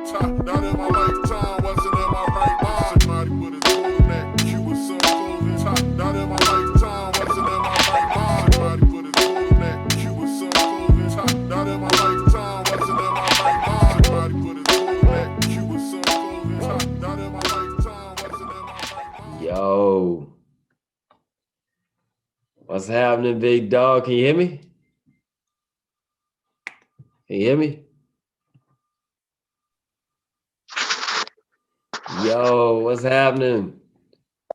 Not in my lifetime, wasn't in my right mind. Somebody with a tool neck, you was so closing. Not in my lifetime, wasn't in my right mind. Somebody with a tool neck, you was so closing. Not in my lifetime, wasn't in my right mind. Somebody with a tool neck, you was so closing. Not in my lifetime, wasn't in my right mind. Yo, what's happening, big dog? Can you hear me? Can you hear me? Yo, what's happening?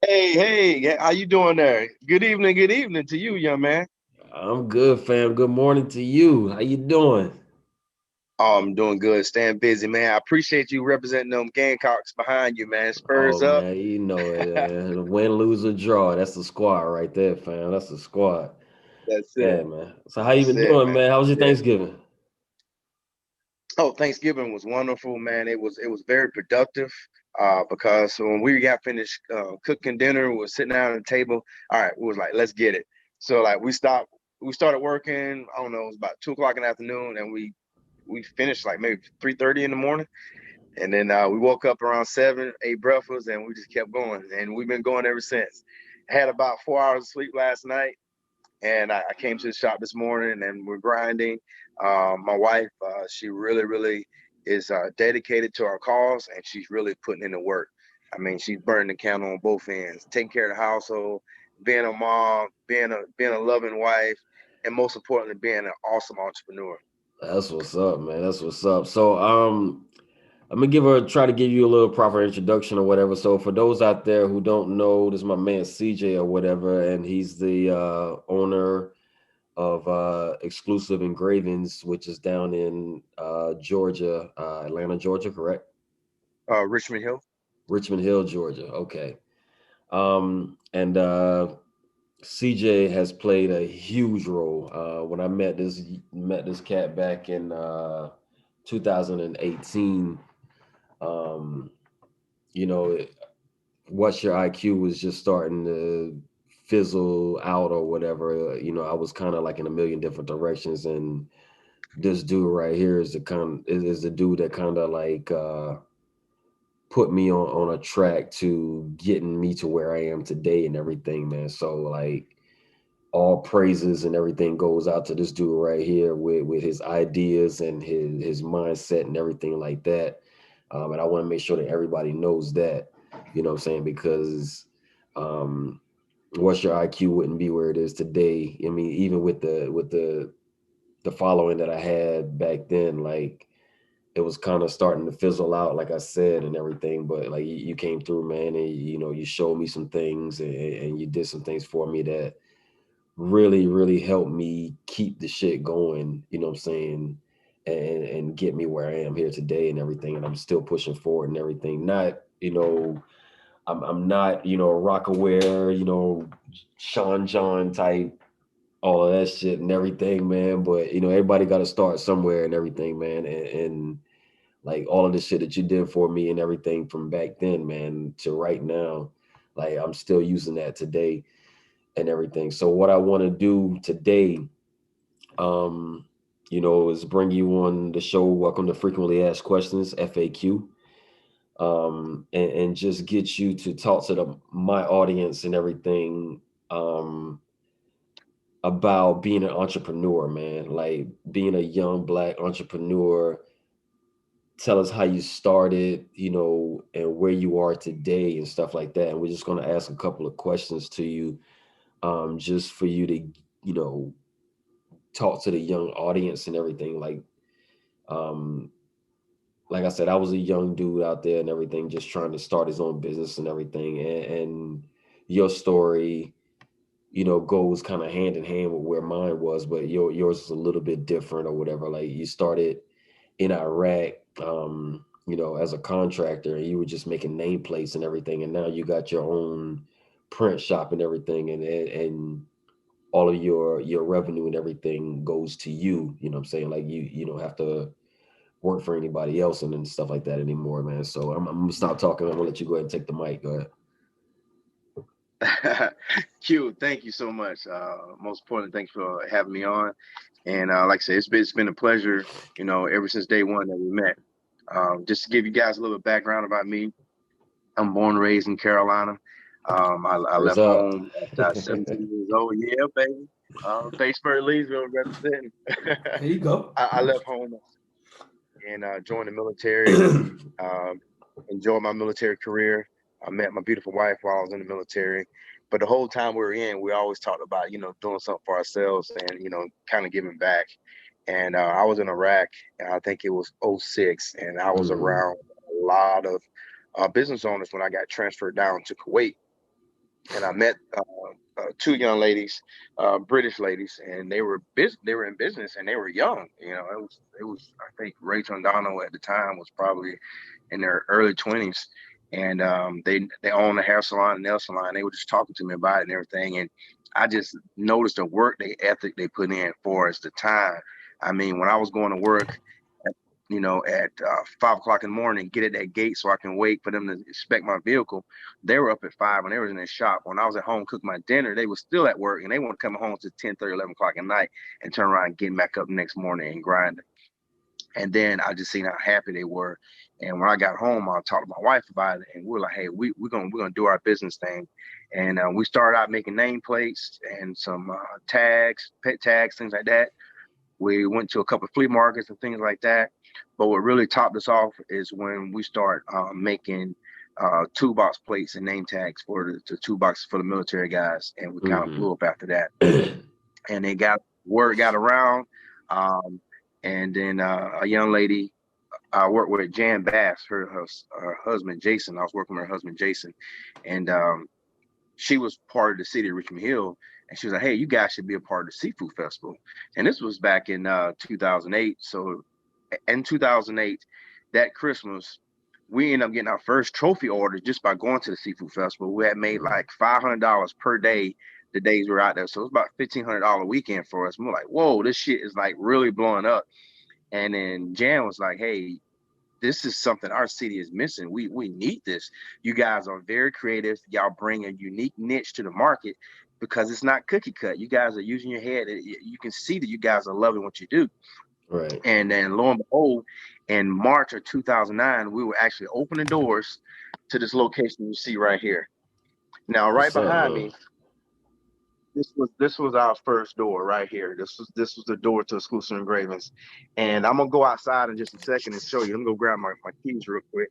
Hey, how you doing there? Good evening to you, young man. I'm good, fam. Good morning to you. How you doing? Oh, I'm doing good, staying busy, man. I appreciate you representing them Gamecocks behind you, man. Spurs Oh up. man, you know it. Win, lose, or draw. That's the squad right there, fam. That's the squad. That's it. Yeah, man. So how you That's been it, doing, man. man? How was your Yeah. Thanksgiving? Oh, Thanksgiving was wonderful, man. It was very productive. Because when we got finished cooking dinner, we were sitting down at the table. All right, we was like, let's get it. So like we started working. I don't know, it was about 2 o'clock in the afternoon, and we finished like maybe 3:30 in the morning. And then we woke up around 7, ate breakfast, and we just kept going. And we've been going ever since. I had about 4 hours of sleep last night, and I came to the shop this morning, and we're grinding. My wife, she really is dedicated to our cause, and she's really putting in the work. I mean, she's burning the candle on both ends, taking care of the household, being a mom, being a loving wife, and most importantly, being an awesome entrepreneur. That's what's up, man. That's what's up. So, I'm gonna try to give you a little proper introduction or whatever. So, for those out there who don't know, this is my man CJ or whatever, and he's the owner of Exclusive Engravings, which is down in Georgia, Atlanta, Georgia, correct? Richmond Hill. Richmond Hill, Georgia. Okay. And CJ has played a huge role. When I met this cat back in 2018, um, you know, What's Your IQ was just starting to fizzle out or whatever. I was kind of like in a million different directions, and this dude right here is the dude that kind of like put me on a track to getting me to where I am today and everything, man. So like all praises and everything goes out to this dude right here with his ideas and his mindset and everything like that. And I want to make sure that everybody knows that, what I'm saying, because um What's Your IQ wouldn't be where it is today. I mean, even with the following that I had back then, like it was kind of starting to fizzle out, like I said, and everything. But like you came through, man, and you showed me some things, and you did some things for me that really helped me keep the shit going, what I'm saying, and get me where I am here today and everything. And I'm still pushing forward and everything. Not, I'm not, rock aware, Sean John type, all of that shit and everything, man. But everybody got to start somewhere and everything, man. And like all of the shit that you did for me and everything from back then, man, to right now, like I'm still using that today and everything. So what I want to do today, um, is bring you on the show. Welcome to Frequently Asked Questions, FAQ, and just get you to talk to my audience and everything, about being an entrepreneur, man. Like being a young black entrepreneur. Tell us how you started, and where you are today and stuff like that. And we're just going to ask a couple of questions to you, just for you to, you know, talk to the young audience and everything. Um, like I said, I was a young dude out there and everything, just trying to start his own business and everything. And your story, goes kind of hand in hand with where mine was, but yours is a little bit different or whatever. Like you started in Iraq, as a contractor, and you were just making nameplates and everything, and now you got your own print shop and everything, and all of your revenue and everything goes to you. You know what I'm saying? Like you don't have to work for anybody else and stuff like that anymore, man. So I'm gonna stop talking. I'm gonna let you go ahead and take the mic. Go ahead. Q, thank you so much. Most importantly, thanks for having me on. And like I said, it's been a pleasure, ever since day one that we met. Just to give you guys a little background about me, I'm born and raised in Carolina. I What's left up? home at 17 years old. Yeah, baby. Batesburg, Leesville representing. There you go. I left home and joined the military. Um, enjoyed my military career. I met my beautiful wife while I was in the military. But the whole time we were in, we always talked about, doing something for ourselves and, kind of giving back. And I was in Iraq, I think it was '06, and I was Mm, around a lot of business owners when I got transferred down to Kuwait. And I met two young ladies, British ladies, and they were in business, and they were young. It was I think Rachel and Donald at the time was probably in their early 20s, and they own a hair salon and nail salon. They were just talking to me about it and everything, and I just noticed the work ethic they put in for us, the time. I mean, when I was going to work, at 5 o'clock in the morning, get at that gate so I can wait for them to inspect my vehicle. They were up at 5 when they were in their shop. When I was at home cooking my dinner, they were still at work, and they want to come home to 10:30, 11 o'clock at night and turn around and get back up the next morning and grind. And then I just seen how happy they were. And when I got home, I talked to my wife about it, and we were like, "Hey, we're gonna do our business thing." And we started out making nameplates and some tags, pet tags, things like that. We went to a couple of flea markets and things like that. But what really topped us off is when we start making toolbox plates and name tags for the toolboxes for the military guys. And we kind of blew up after that. And word got around. Um, and then a young lady I worked with, Jan Bass, her husband, Jason. I was working with her husband, Jason. And she was part of the city of Richmond Hill, and she was like, "Hey, you guys should be a part of the seafood festival." And this was back in 2008. So in 2008, that Christmas, we ended up getting our first trophy order just by going to the seafood festival. We had made like $500 per day the days we were out there. So it was about $1,500 weekend for us. And we're like, whoa, this shit is like really blowing up. And then Jan was like, "Hey, this is something our city is missing. We need this. You guys are very creative. Y'all bring a unique niche to the market because it's not cookie cut. You guys are using your head. You can see that you guys are loving what you do." right. And then lo and behold, in March of 2009, we were actually opening doors to this location you see right here. Now, right What's up, behind man? me, this was our first door right here. This was the door to Exclusive Engravings. And I'm gonna go outside in just a second and show you. Let me go grab my keys real quick.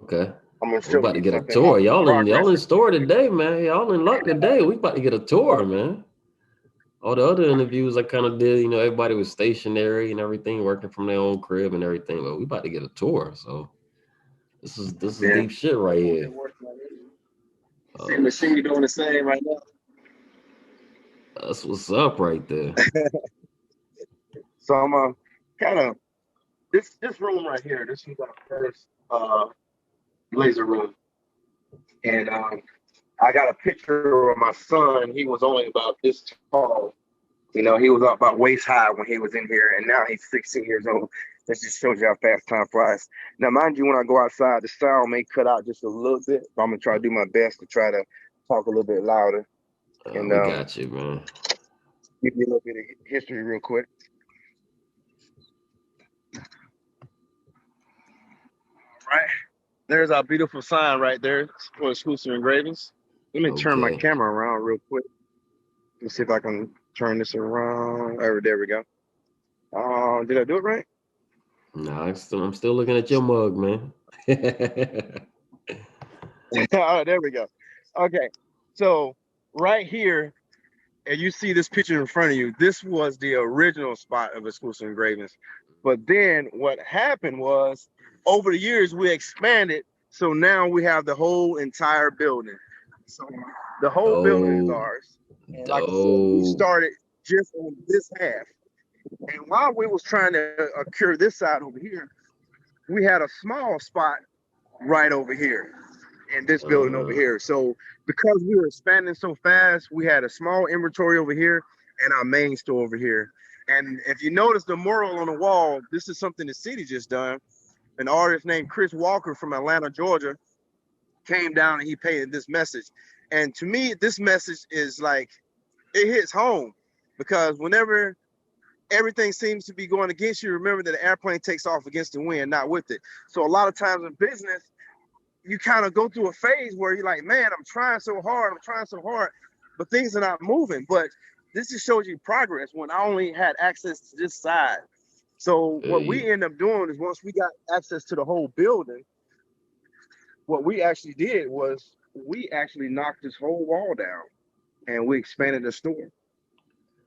Okay. I'm gonna We show about to you get a something about tour. the Y'all progress. in store today, man. Y'all in luck today. We about to get a tour, man. All the other interviews I kind of did, everybody was stationary and everything, working from their own crib and everything. But we about to get a tour. So this is Yeah. deep shit right here. Same machine doing the same right now. That's what's up right there. So I'm kind of this room right here. This is our first laser room, and I got a picture of my son. He was only about this tall. He was up about waist high when he was in here, and now he's 16 years old. That just shows you how fast time flies. Now, mind you, when I go outside, the sound may cut out just a little bit, but I'm gonna try to do my best to try to talk a little bit louder and We got you, man. give you a little bit of history real quick. All right, there's our beautiful sign right there for Exclusive Engravings. Let me turn my Okay. camera around real quick. Let's see if I can turn this around. Oh, there we go. Did I do it right? Nah, I'm still looking at your mug, man. Oh, there we go. Okay, so right here, and you see this picture in front of you. This was the original spot of Exclusive Engravings. But then what happened was, over the years, we expanded. So now we have the whole entire building. So the whole building is Oh, ours. And like I said, we dope. started just on this half. And while we was trying to cure this side over here, we had a small spot right over here in this building over here. So because we were expanding so fast, we had a small inventory over here and our main store over here. And if you notice the mural on the wall, this is something the city just done. An artist named Chris Walker from Atlanta, Georgia, came down and he painted this message. And to me, this message is like, it hits home because whenever everything seems to be going against you, remember that the airplane takes off against the wind, not with it. So a lot of times in business, you kind of go through a phase where you're like, man, I'm trying so hard, but things are not moving. But this just shows you progress when I only had access to this side. So what we end up doing is once we got access to the whole building, what we actually did was we actually knocked this whole wall down and we expanded the store.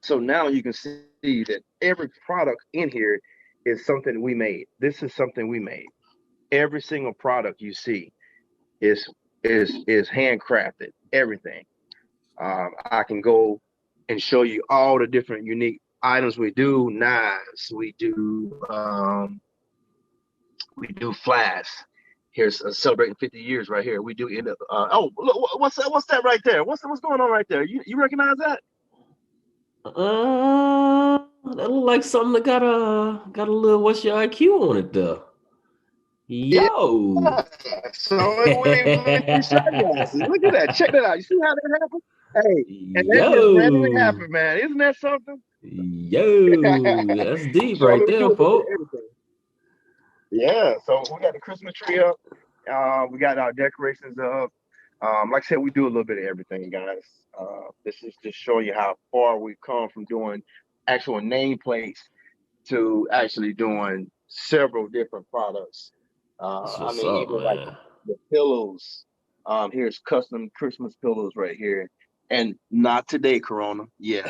So now you can see that every product in here is something we made. This is something we made. Every single product you see is handcrafted. Everything. I can go and show you all the different unique items we do. Knives, we do flasks. Here's celebrating 50 years right here. We do end up. Oh, look, what's that right there? What's going on right there? You recognize that? That look like something that got a little what's your IQ on it though. Yo. Yeah. So let me show you. Look at that. Check that out. You see how that happened? Hey, and that just randomly happened, man. Isn't that something? Yo, that's deep So right there, folks. Yeah, so we got the Christmas tree up. We got our decorations up. Like I said, we do a little bit of everything, guys. This is just showing you how far we've come from doing actual nameplates to actually doing several different products. I mean, up, even man. like the pillows. Here's custom Christmas pillows right here. And not today, Corona. Yeah.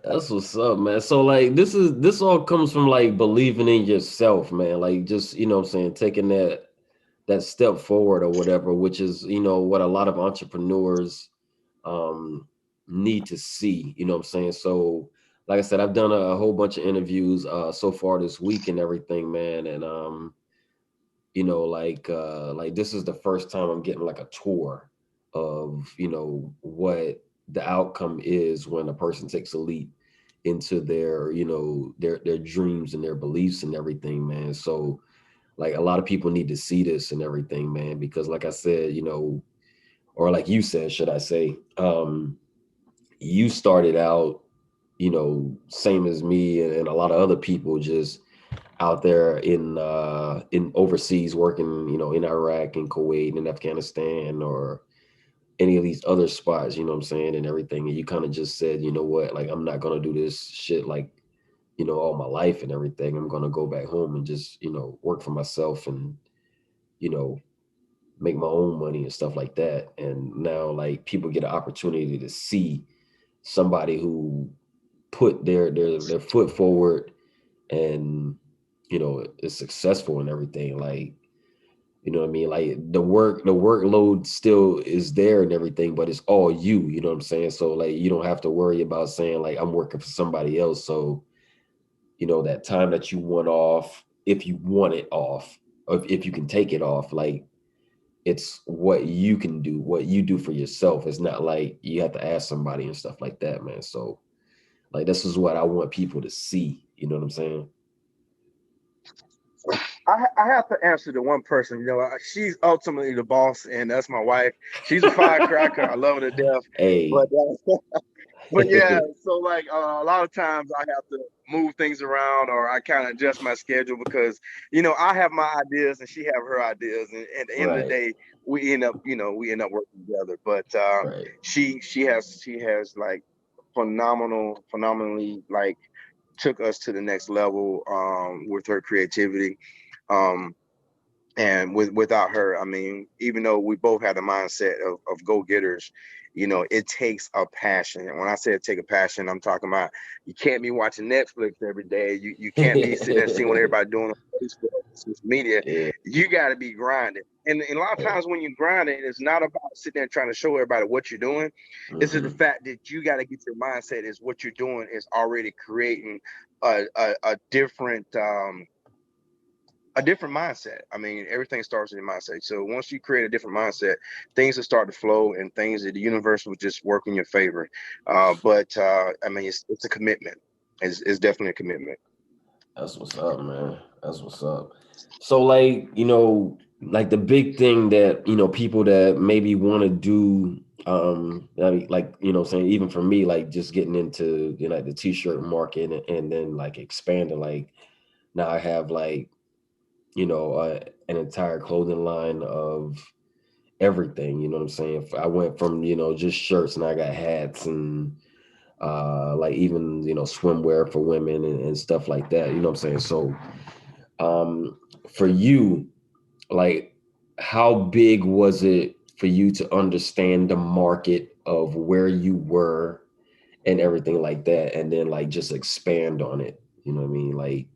That's what's up, man. So like this all comes from like believing in yourself, man. Like just, you know what I'm saying, taking that step forward or whatever, which is, you know, what a lot of entrepreneurs need to see, you know what I'm saying? So like I said, I've done a whole bunch of interviews so far this week and everything, man. And you know, like this is the first time I'm getting like a tour of, you know, what the outcome is when a person takes a leap into their, you know, their dreams and their beliefs and everything, man. So like a lot of people need to see this and everything, man, because like I said, you know, or like you said, should I say, you started out, you know, same as me and a lot of other people, just out there in overseas working, you know, in Iraq and Kuwait and Afghanistan or any of these other spots, you know what I'm saying, and everything. And you kind of just said, you know what, like, I'm not going to do this shit like, you know, all my life and everything. I'm going to go back home and just, you know, work for myself and, you know, make my own money and stuff like that. And now like people get an opportunity to see somebody who put their foot forward and, you know, is successful and everything. Like, you know what I mean? Like the workload still is there and everything, but it's all you know what I'm saying? So like, you don't have to worry about saying like, I'm working for somebody else. So, you know, that time that you want off, if you want it off, or if you can take it off, like it's what you can do, what you do for yourself. It's not like you have to ask somebody and stuff like that, man. So like, this is what I want people to see. You know what I'm saying? I have to answer to one person. You know, she's ultimately the boss, and that's my wife. She's a firecracker. I love her to death. Hey. But yeah, so like a lot of times I have to move things around, or I kind of adjust my schedule because, you know, I have my ideas and she have her ideas, and at the end of the day, we end up working together. But she has like phenomenally like took us to the next level with her creativity. And without her, I mean, even though we both had the mindset of go-getters, you know, it takes a passion. And when I say take a passion, I'm talking about you can't be watching Netflix every day. You can't be sitting there seeing what everybody doing on Facebook, social media. Yeah. You got to be grinding. And a lot of times when you grind it, it's not about sitting there trying to show everybody what you're doing. Mm-hmm. It's just the fact that you got to get your mindset is what you're doing is already creating a different mindset. I mean, everything starts in your mindset. So once you create a different mindset, things will start to flow and things that the universe will just work in your favor. But I mean, it's a commitment. It's definitely a commitment. That's what's up, man. That's what's up. So like, you know, like the big thing that, you know, people that maybe want to do I mean, like, you know, saying even for me, like just getting into, you know, like the t-shirt market, and then like expanding, like now I have like, you know, an entire clothing line of everything. You know what I'm saying? I went from, you know, just shirts, and I got hats, and like even, you know, swimwear for women, and stuff like that. You know what I'm saying? So for you, like, how big was it for you to understand the market of where you were and everything like that, and then like just expand on it? You know what I mean? Like,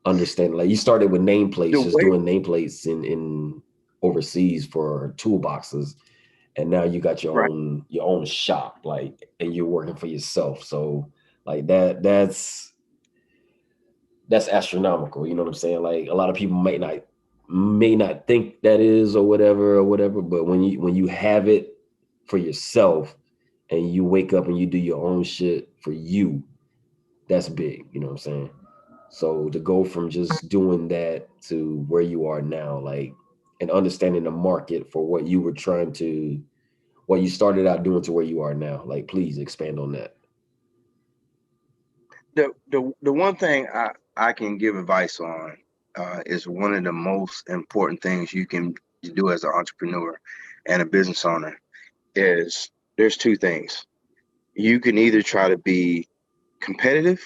understand, like you started with The nameplates, just way doing nameplates in overseas for toolboxes, and now you got right, your own shop, like, and you're working for yourself. So like that's astronomical. You know what I'm saying? Like, a lot of people may not think that is, or whatever, but when you have it for yourself, and you wake up and you do your own shit for you, that's big. You know what I'm saying? So to go from just doing that to where you are now, like, and understanding the market for what you started out doing to where you are now, like, please expand on that. the one thing I can give advice on is one of the most important things you can do as an entrepreneur and a business owner is there's two things. You can either try to be competitive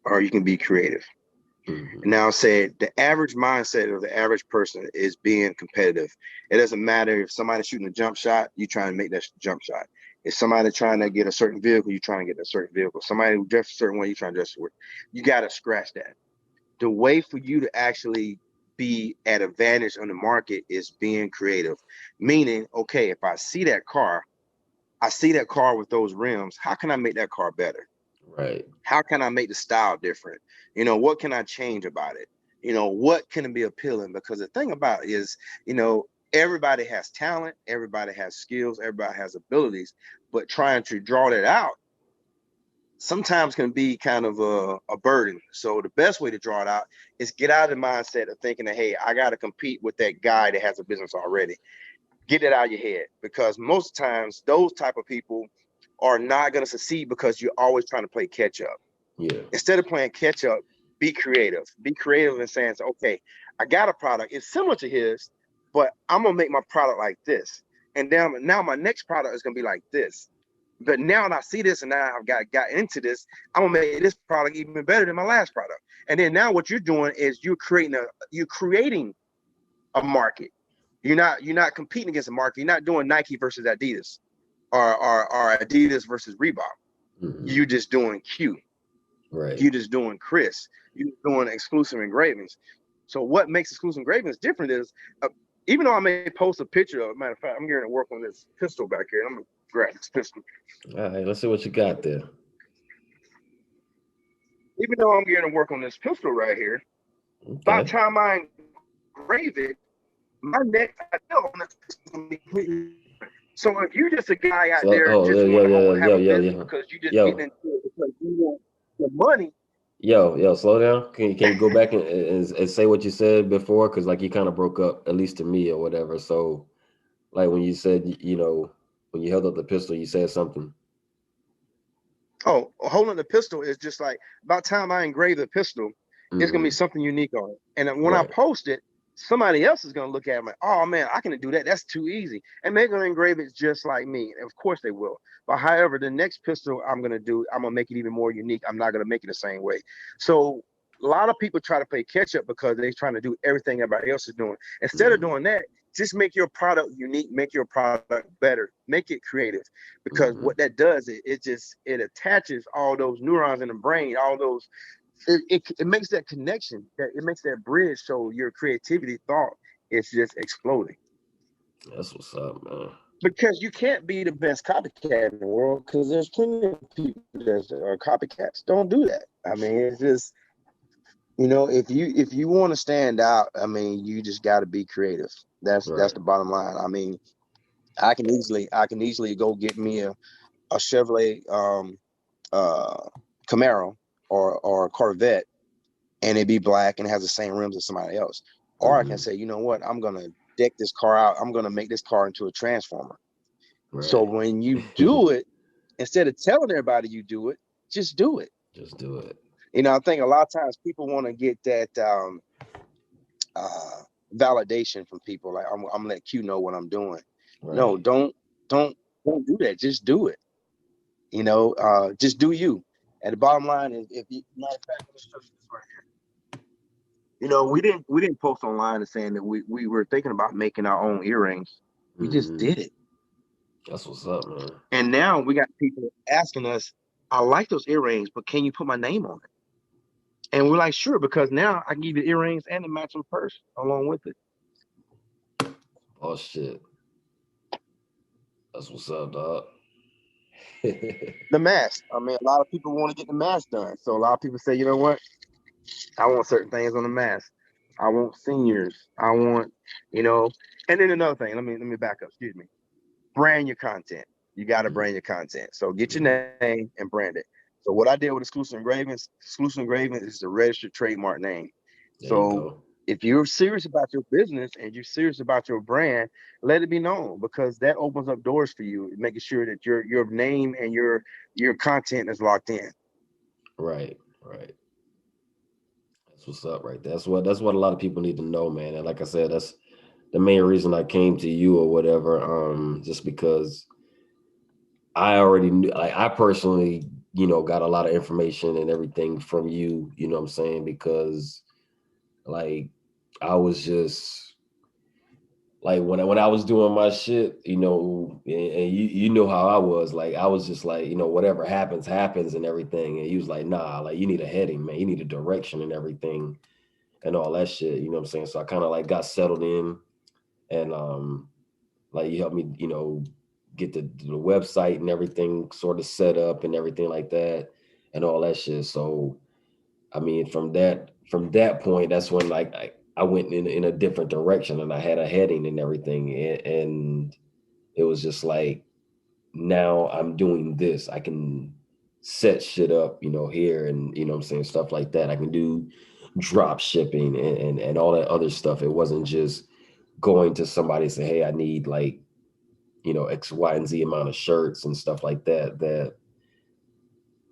or you can be creative. Hmm. Now, say the average mindset of the average person is being competitive. It doesn't matter if somebody's shooting a jump shot, you're trying to make that jump shot. If somebody trying to get a certain vehicle, you're trying to get a certain vehicle. Somebody who dressed a certain way, you're trying to dress a certain way. You got to scratch that. The way for you to actually be at advantage on the market is being creative. Meaning, okay, if I see that car with those rims, how can I make that car better? Right. How can I make the style different? What can I change about it? What can be appealing? Because the thing about it is, everybody has talent, everybody has skills, everybody has abilities, but trying to draw that out sometimes can be kind of a burden. So the best way to draw it out is get out of the mindset of thinking that, hey, I got to compete with that guy that has a business already. Get it out of your head, because most times those type of people are not going to succeed because you're always trying to play catch up. Yeah. Instead of playing catch up, be creative. Be creative in saying, okay, I got a product. It's similar to his, but I'm gonna make my product like this. And then now my next product is gonna be like this. But now I see this and now I've got into this, I'm gonna make this product even better than my last product. And then now what you're doing is you're creating a market. You're not competing against a market. You're not doing Nike versus Adidas or Adidas versus Reebok. Hmm. You're just doing Q. Right. You're just doing Chris. You're doing exclusive engravings. So what makes exclusive engravings different is, even though I may post a picture of, matter of fact, I'm going to work on this pistol back here. I'm going to grab this pistol. All right. Let's see what you got there. Even though I'm going to work on this pistol right here, by the Okay. time I engrave it, my next idea on this pistol is going to be completely different. So if you're just a guy out So, there oh, just yeah, want to yeah, have yeah, a yeah, business yeah. because you just getting Yo, into it because you want the money. yo, slow down. Can you go back and say what you said before? Because like you kind of broke up, at least to me or whatever. So like when you said, when you held up the pistol, you said something. Oh, holding the pistol is just like, about time I engrave the pistol, it's gonna be Hmm. something unique on it. And then when I Right. post it, somebody else is gonna look at it like, oh man, I can do that. That's too easy. And they're gonna engrave it just like me. And of course they will. But however, the next pistol I'm gonna make it even more unique. I'm not gonna make it the same way. So a lot of people try to play catch up because they're trying to do everything everybody else is doing. Instead of Hmm. doing that, just make your product unique, make your product better, make it creative. Because Hmm. what that does, it attaches all those neurons in the brain, all those, it makes that connection, that it makes that bridge, so your creativity thought is just exploding. That's what's up, man. Because you can't be the best copycat in the world, because there's plenty of people that are copycats. Don't do that. I mean, it's just, if you want to stand out, I mean, you just got to be creative. That's Right. the bottom line. I mean, I can easily go get me a Chevrolet uh Camaro or a Corvette, and it be black and it has the same rims as somebody else. Or I can Hmm. say, you know what, I'm gonna deck this car out. I'm gonna make this car into a transformer. So Right. when you do it, instead of telling everybody you do it, just do it. Just do it. I think a lot of times people want to get that uh, validation from people. Like I'm gonna let Q know what I'm doing. No, Right. don't do that. Just do it. Just do you. And the bottom line is, if you matter of fact, let me show you this right here. We didn't post online and saying that we were thinking about making our own earrings. We just Mm-hmm. did it. That's what's up, man. And now we got people asking us, I like those earrings, but can you put my name on it? And we're like, sure, because now I can give you the earrings and the matching purse along with it. Oh shit. That's what's up, dog. The mask. I mean, a lot of people want to get the mask done. So a lot of people say, you know what? I want certain things on the mask. I want seniors. I want, you know, and then another thing, let me back up, excuse me. Brand your content. You got to brand your content. So get your Mhm. name and brand it. So what I did with Exclusive Engravings is a registered trademark name. There you So go. if you're serious about your business and you're serious about your brand, let it be known, because that opens up doors for you, making sure that your name and your content is locked in. Right. Right. That's what's up, right there. That's what a lot of people need to know, man. And like I said, that's the main reason I came to you or whatever. Just because I already knew, like, I personally, got a lot of information and everything from you. You know what I'm saying? Because like I was just like when I was doing my shit, and you know how I was. Like I was just like, whatever happens, happens and everything. And he was like, nah, like you need a heading, man. You need a direction and everything and all that shit. You know what I'm saying? So I kind of like got settled in, and like you helped me, get the website and everything sort of set up and everything like that and all that shit. So I mean, from that point, that's when like I went in a different direction and I had a heading and everything, and it was just like now I'm doing this. I can set shit up, here and what I'm saying, stuff like that. I can do drop shipping and all that other stuff. It wasn't just going to somebody and say, hey, I need like, X, Y, and Z amount of shirts and stuff like that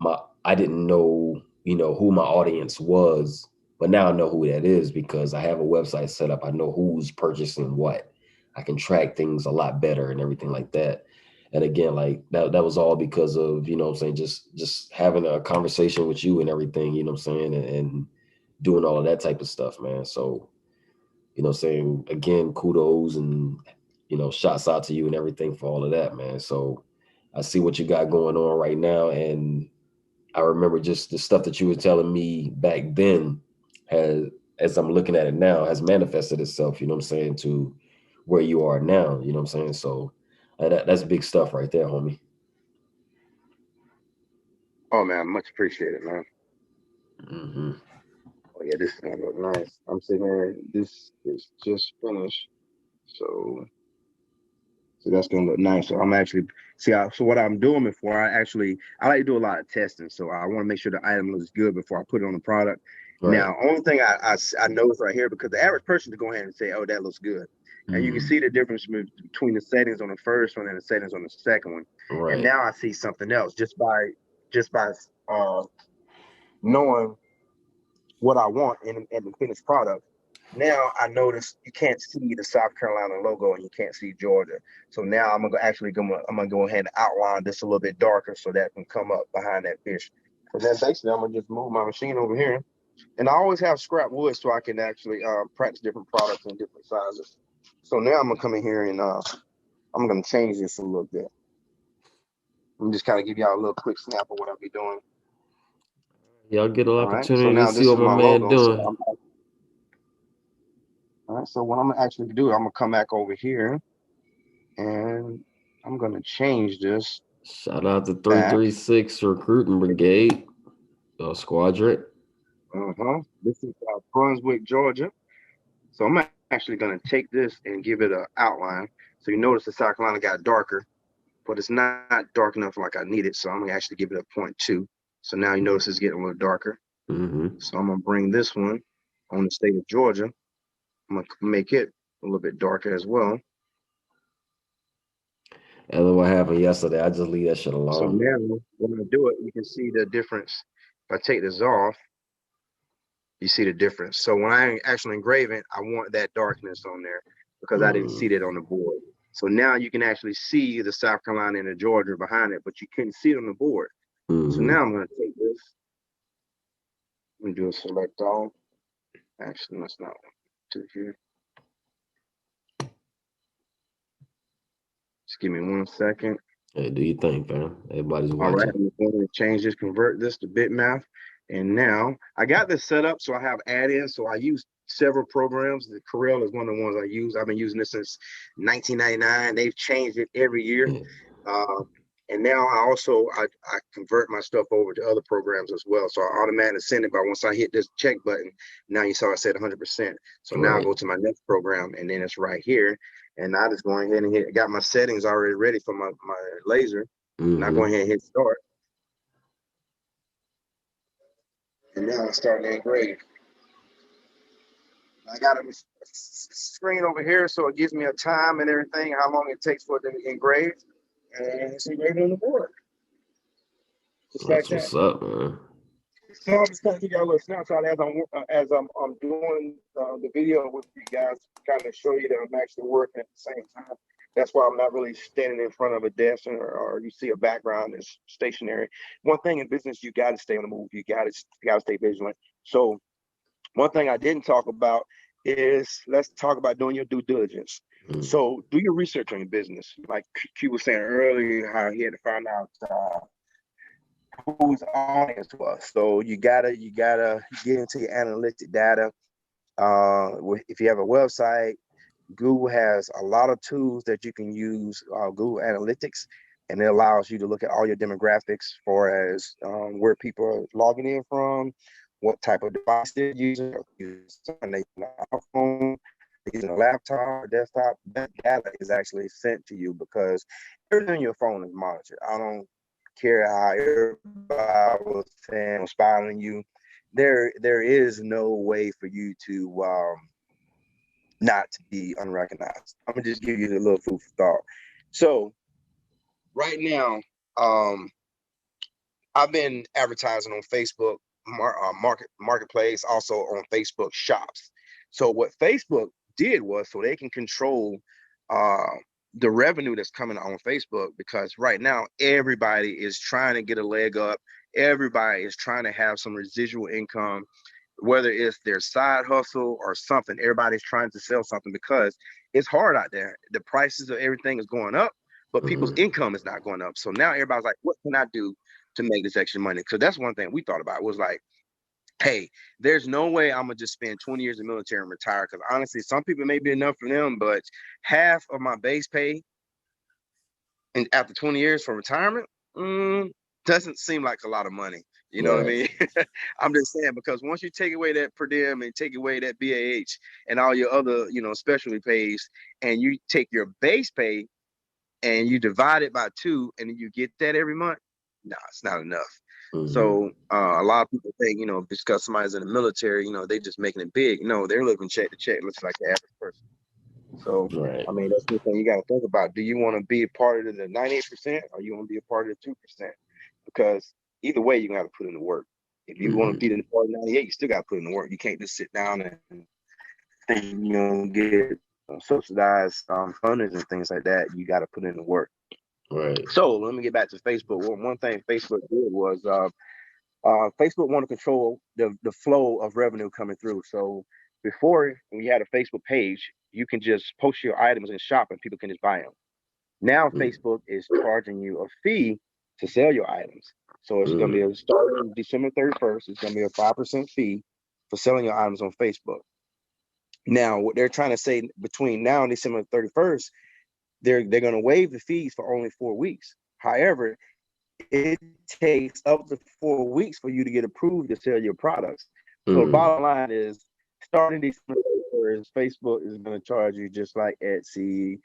my I didn't know, who my audience was, but now I know who that is because I have a website set up. I know who's purchasing what. I can track things a lot better and everything like that. And again, like that was all because of, what I'm saying, just having a conversation with you and everything, what I'm saying, and doing all of that type of stuff, man. So, saying again, kudos and shouts out to you and everything for all of that, man. So I see what you got going on right now, and I remember just the stuff that you were telling me back then has, as I'm looking at it now, has manifested itself, you know what I'm saying, to where you are now, you know what I'm saying? So that's big stuff right there, homie. Oh man, much appreciated, man. Hmm. Oh yeah, this is gonna look nice. I'm sitting here. This is just finished, so that's gonna look nice. So I'm actually so what I'm doing before I like to do a lot of testing. So I want to make sure the item looks good before I put it on the product. Right. Now, only thing I noticed right here, because the average person to go ahead and say, oh, that looks good, and you can Mm. see the difference between the settings on the first one and the settings on the second one. And Right. now I see something else just by uh, knowing what I want in the finished product. Now I notice you can't see the South Carolina logo and you can't see Georgia. So now I'm gonna go ahead and outline this a little bit darker so that can come up behind that fish. And then basically I'm gonna just move my machine over here. And I always have scrap wood so I can actually practice different products in different sizes. So now I'm gonna come in here and I'm gonna change this a little bit. I'm just kind of give y'all a little quick snap of what I'll be doing. Y'all get an All right. So opportunity to now see this what is my my man logo. So doing. all right. So what I'm gonna actually do, I'm gonna come back over here and I'm gonna change this Shout out to back. 336 Recruiting Brigade, Squadron. This is Brunswick, Georgia. So I'm actually gonna take this and give it an outline. So you notice the South Carolina got darker, but it's not dark enough like I need it. So I'm gonna actually give it a 0.2. So now you notice it's getting a little darker. Mm-hmm. So I'm gonna bring this one on the state of Georgia. I'm gonna make it a little bit darker as well. And then what happened yesterday, I just leave that shit So alone. now when I do it, you can see the difference. If I take this off, you see the difference. So when I actually engrave it, I want that darkness on there because I didn't see Mm, that on the board. So now you can actually see the South Carolina and the Georgia behind it, but you couldn't see it on the board. So mm-hmm. now I'm going to take this and do a select all. Actually, that's not to here. Just give me 1 second. Hey, do you think, fam? Everybody's All right, watching. I'm going to change this, convert this to bitmap. And now I got this set up so I have add-ins. So I use several programs. The Corel is one of the ones I use. I've been using this since 1999. They've changed it every year. Yeah. Uh, and now I convert my stuff over to other programs as well. So I automatically send it, but once I hit this check button, now you saw I said 100%. So now I Right. go to my next program and then it's right here. And I just go ahead and got my settings already ready for my laser. And I go Mm-hmm. ahead and hit start. And now I'm starting to engrave. I got a screen over here, so it gives me a time and everything, how long it takes for it to engrave. And it's engraved on the board. Just like That's that. what's up, man. So I'm just kind of give you a little snapshot as I'm doing the video with you guys, kind of show you that I'm actually working at the same time. That's why I'm not really standing in front of a desk or you see a background that's stationary. One thing in business, you got to stay on the move. You got to stay vigilant. So one thing I didn't talk about is let's talk about doing your due diligence. Mm. So do your research on your business. Like Q was saying earlier, how he had to find out whose audience was. So you gotta get into your analytic data. If you have a website, Google has a lot of tools that you can use, Google Analytics, and it allows you to look at all your demographics for as where people are logging in from, what type of device they're using, using an iPhone, using a laptop or desktop. That data is actually sent to you because everything on your phone is monitored. I don't care how everybody was saying spying on you. There is no way for you to not to be unrecognized. I'm gonna just give you a little food for thought. So right now, I've been advertising on Facebook marketplace, also on Facebook shops. So what Facebook did was so they can control uh, the revenue that's coming on Facebook, because right now everybody is trying to get a leg up. Everybody is trying to have some residual income, whether it's their side hustle or something. Everybody's trying to sell something because it's hard out there. The prices of everything is going up, but people's Mm-hmm. income is not going up. So now everybody's like, what can I do to make this extra money? Because that's one thing we thought about was like, hey, there's no way I'm gonna just spend 20 years in the military and retire. Because honestly, some people may be enough for them, but half of my base pay and after 20 years for retirement, doesn't seem like a lot of money. You know what I Right. mean? I'm just saying, because once you take away that per diem and take away that BAH and all your other, specialty pays, and you take your base pay and you divide it by 2 and you get that every month, no, it's not enough. Mm-hmm. So a lot of people think, because somebody's in the military, they just making it big. No, they're living check to check, looks like the average person. So, Right. I mean, that's the thing you got to think about. Do you want to be a part of the 98% or you want to be a part of the 2%? Because either way, you're going to have to put in the work. If you want to Mm-hmm. be in the part of 98, you still got to put in the work. You can't just sit down and think you're going to get subsidized funders and things like that. You got to put in the work. Right. So let me get back to Facebook. One thing Facebook did was Facebook want to control the flow of revenue coming through. So before, when you had a Facebook page, you can just post your items in shop and people can just buy them. Now Facebook is charging you a fee to sell your items. So it's going to Mm-hmm. be starting December 31st. It's going to be a 5% fee for selling your items on Facebook. Now, what they're trying to say between now and December 31st, they're going to waive the fees for only 4 weeks. However, it takes up to 4 weeks for you to get approved to sell your products. So the Mm-hmm. bottom line is, starting December 1st, Facebook is going to charge you just like Etsy,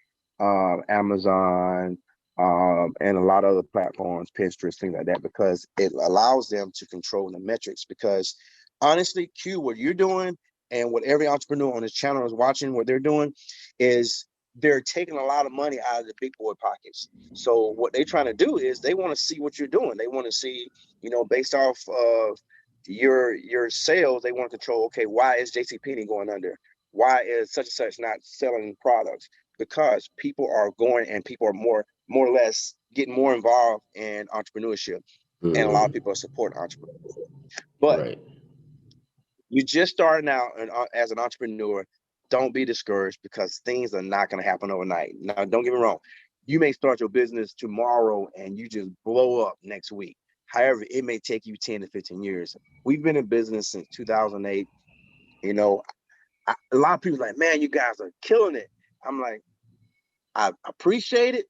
Amazon, and a lot of other platforms, Pinterest, things like that, because it allows them to control the metrics. Because honestly, Q, what you're doing and what every entrepreneur on this channel is watching, what they're doing is they're taking a lot of money out of the big boy pockets. So what they're trying to do is they want to see what you're doing. They want to see, based off of your sales, they want to control, okay, why is JCPenney going under? Why is such and such not selling products? Because people are going and people are more or less getting more involved in entrepreneurship. And a lot of people are supporting entrepreneurship. But Right. you're just starting out as an entrepreneur. Don't be discouraged because things are not going to happen overnight. Now, don't get me wrong. You may start your business tomorrow and you just blow up next week. However, it may take you 10 to 15 years. We've been in business since 2008. A lot of people are like, man, you guys are killing it. I'm like, I appreciate it,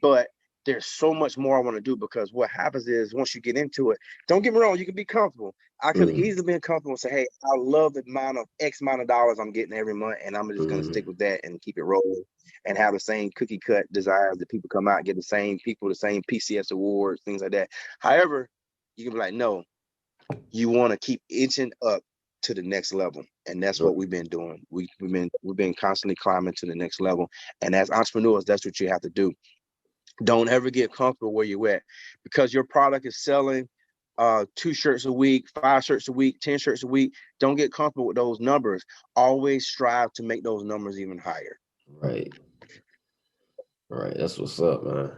but there's so much more I want to do, because what happens is once you get into it, don't get me wrong, you can be comfortable. I could easily be comfortable and say, hey, I love the amount of X amount of dollars I'm getting every month, and I'm just going to stick with that and keep it rolling and have the same cookie cut desires that people come out and get the same people, the same PCS awards, things like that. However, you can be like, no, you want to keep inching up to the next level. And that's what we've been doing. We've been constantly climbing to the next level. And as entrepreneurs, that's what you have to do. Don't ever get comfortable where you're at, because your product is selling 2 shirts a week, 5 shirts a week, 10 shirts a week. Don't get comfortable with those numbers. Always strive to make those numbers even higher. Right. Right. That's what's up, man.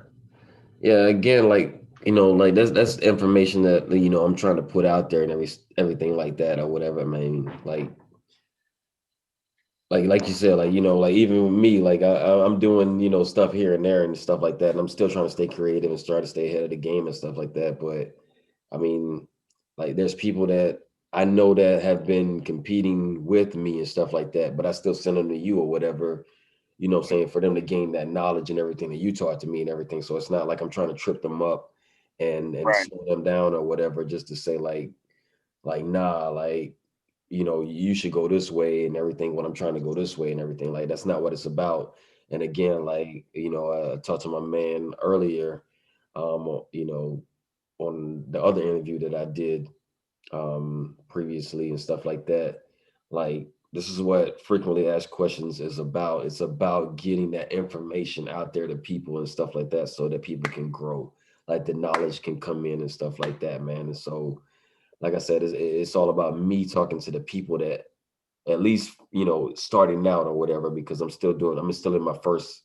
Yeah, again, like, like that's information that, I'm trying to put out there and everything like that or whatever. I mean, like you said, like even with me, like I'm doing, stuff here and there and stuff like that. And I'm still trying to stay creative and try to stay ahead of the game and stuff like that. But I mean, like there's people that I know that have been competing with me and stuff like that, but I still send them to you or whatever, saying, for them to gain that knowledge and everything that you taught to me and everything. So it's not like I'm trying to trip them up and Right. slow them down or whatever, just to say nah, you should go this way and everything when I'm trying to go this way and everything. Like, that's not what it's about. And again, I talked to my man earlier, on the other interview that I did previously and stuff like that. Like, this is what frequently asked questions is about. It's about getting that information out there to people and stuff like that, so that people can grow, like the knowledge can come in and stuff like that, man. And so, like I said, it's all about me talking to the people that, at least, starting out or whatever, because I'm still in my first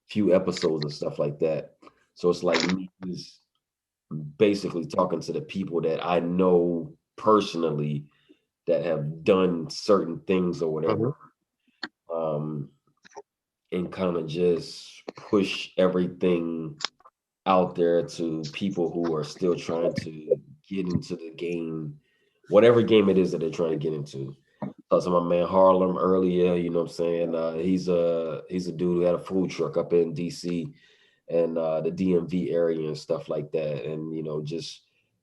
few episodes and stuff like that. So it's like me just basically talking to the people that I know personally that have done certain things or whatever, um, and kind of just push everything out there to people who are still trying to get into the game, whatever game it is that they're trying to get into. Talked to my man Harlem earlier, you know what I'm saying? He's a dude who had a food truck up in DC and the DMV area and stuff like that. And, just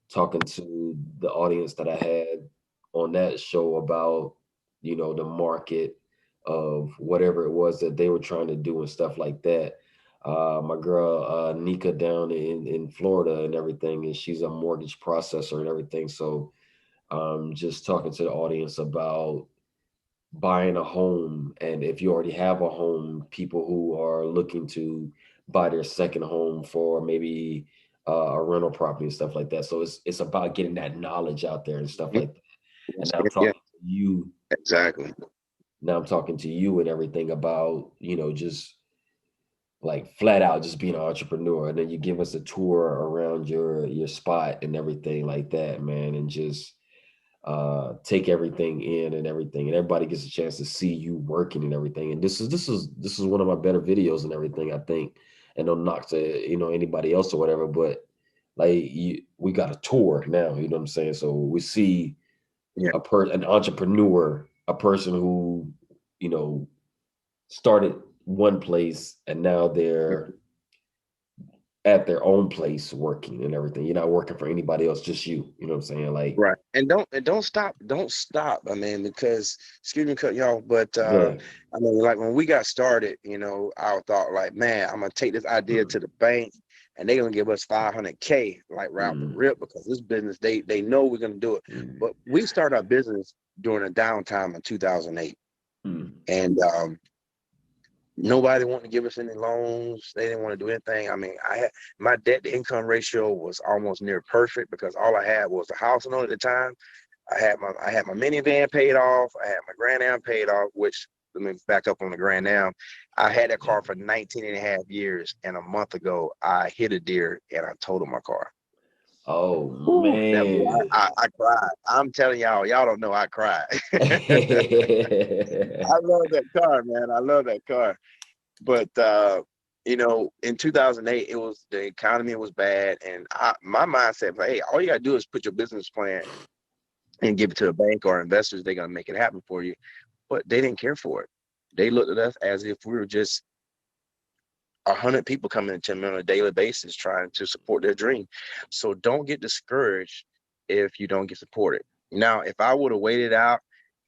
talking to the audience that I had on that show about, the market of whatever it was that they were trying to do and stuff like that. My girl Nika down in Florida and everything, and she's a mortgage processor and everything. So just talking to the audience about buying a home, and if you already have a home, people who are looking to buy their second home for maybe a rental property and stuff like that. So it's about getting that knowledge out there and stuff like that. And now I'm Yeah, talking to you. exactly. Now I'm talking to you and everything about, just like flat out just being an entrepreneur. And then you give us a tour around your spot and everything like that, man, and just take everything in and everything, and everybody gets a chance to see you working and everything. And this is one of my better videos and everything, I think. And no knock to anybody else or whatever, but we got a tour now, you know what I'm saying? So we see Yeah. an entrepreneur, a person who started one place and now they're at their own place working and everything. You're not working for anybody else, just you know what I'm saying? Like, Right. And don't stop. Don't stop. I mean, because excuse me, cut y'all, but yeah. I mean, like when we got started, I thought like, man, I'm gonna take this idea to the bank and they're gonna give us 500K like round the rip, because this business they know we're gonna do it. Mm. But we started our business during a downtime in 2008. Mm. And Nobody wanted to give us any loans. They didn't want to do anything. I mean, I had my debt to income ratio was almost near perfect because all I had was a house note at the time. I had my minivan paid off. I had my Grand Am paid off, which let me back up on the Grand Am. I had that car for 19 and a half years. And a month ago, I hit a deer and I totaled my car. Oh Whew, that boy, man. I cried. I'm telling y'all don't know I cried. I love that car, man. I love that car. But in 2008, it was the economy was bad, and my mindset was, hey, all you gotta do is put your business plan and give it to a bank or investors. They're gonna make it happen for you. But they didn't care for it. They looked at us as if we were just 100 people coming to me on a daily basis trying to support their dream. So don't get discouraged if you don't get supported. Now, if I would have waited out,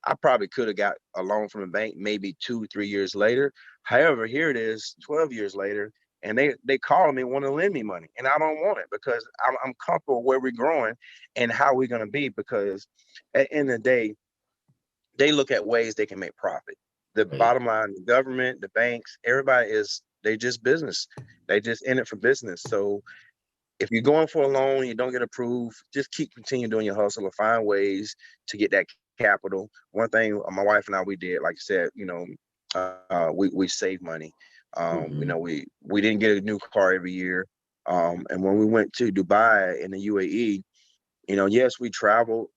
I probably could have got a loan from a bank maybe 2-3 years later. However, here it is 12 years later, and they call me, want to lend me money, and I don't want it because I'm comfortable where we're growing and how we're going to be, because at the end of the day, they look at ways they can make profit. The Right. bottom line, the government, the banks, everybody they just business. They just in it for business. So if you're going for a loan, you don't get approved, just continue doing your hustle or find ways to get that capital. One thing my wife and I, we did, like I said, we save money. Mm-hmm. We didn't get a new car every year. And when we went to Dubai in the UAE, yes, we traveled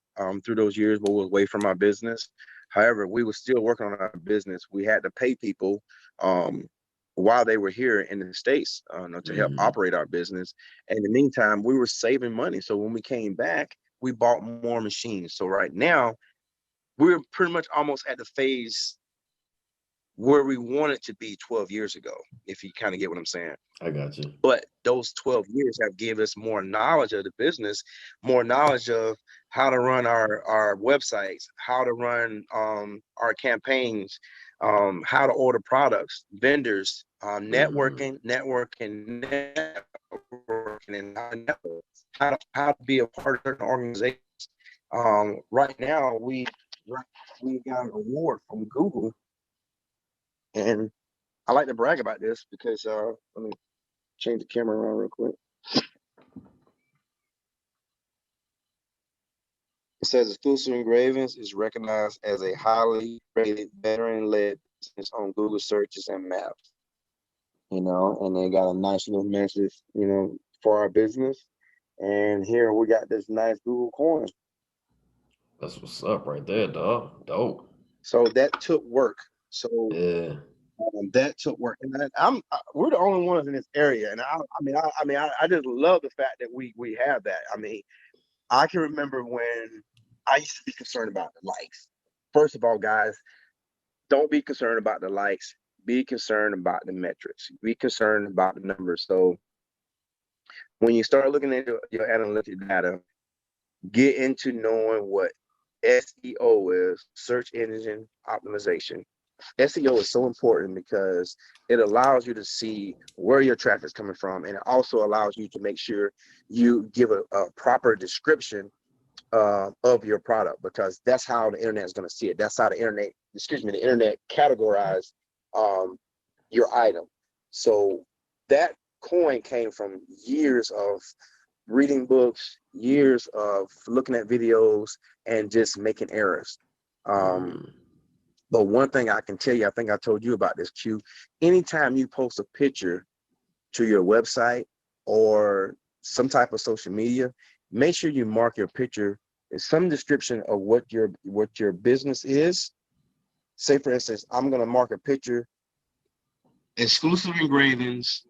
through those years, but we was away from our business. However, we were still working on our business. We had to pay people um, while they were here in the States to help Mm-hmm. operate our business. And in the meantime, we were saving money. So when we came back, we bought more machines. So right now, we're pretty much almost at the phase where we wanted to be 12 years ago, if you kind of get what I'm saying. I got you. But those 12 years have given us more knowledge of the business, more knowledge of how to run our websites, how to run our campaigns, how to order products, vendors, Mm-hmm. and how to be a part of certain organizations. Right now, we got an award from Google, and I like to brag about this because let me change the camera around real quick. It says Exclusive Engravings is recognized as a highly rated veteran-led business on Google searches and maps. And they got a nice little message, for our business. And here we got this nice Google coin. That's what's up right there, dog. Dope. So that took work. So Yeah. that took work, and we're the only ones in this area. And I just love the fact that we have that. I mean, I can remember when I used to be concerned about the likes. First of all, guys, don't be concerned about the likes. Be concerned about the metrics. Be concerned about the numbers. So when you start looking at your analytic data, get into knowing what SEO is, search engine optimization. SEO is so important because it allows you to see where your traffic is coming from, and it also allows you to make sure you give a proper description of your product, because that's how the internet is going to see it. That's how the internet categorize your item. So that coin came from years of reading books, years of looking at videos, and just making errors. Um, Mm-hmm. but one thing I can tell you, I think I told you about this, Q. Anytime you post a picture to your website or some type of social media, make sure you mark your picture in some description of what your business is. Say, for instance, I'm going to mark a picture, Exclusive Engravings,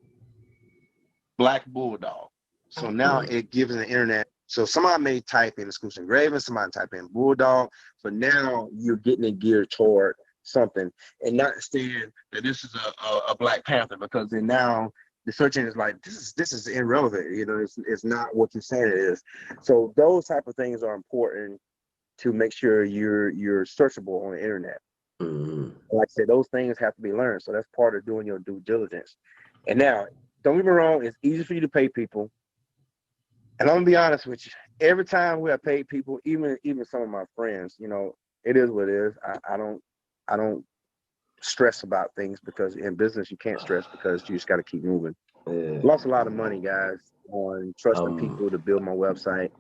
Black Bulldog. So now it gives the internet. So somebody may type in Exclusive Engravings, somebody type in Bulldog. So now you're getting it geared toward something, and not saying that this is a Black Panther, because then now the search engine is like, this is irrelevant. It's not what you're saying it is. So those type of things are important to make sure you're searchable on the internet. Mm-hmm. Like I said, those things have to be learned. So that's part of doing your due diligence. And now, don't get me wrong, it's easy for you to pay people. And I'm gonna be honest with you. Every time we have paid people, even some of my friends, it is what it is. I don't stress about things, because in business you can't stress because you just got to keep moving. Yeah. Lost a lot of money, guys, on trusting people to build my website,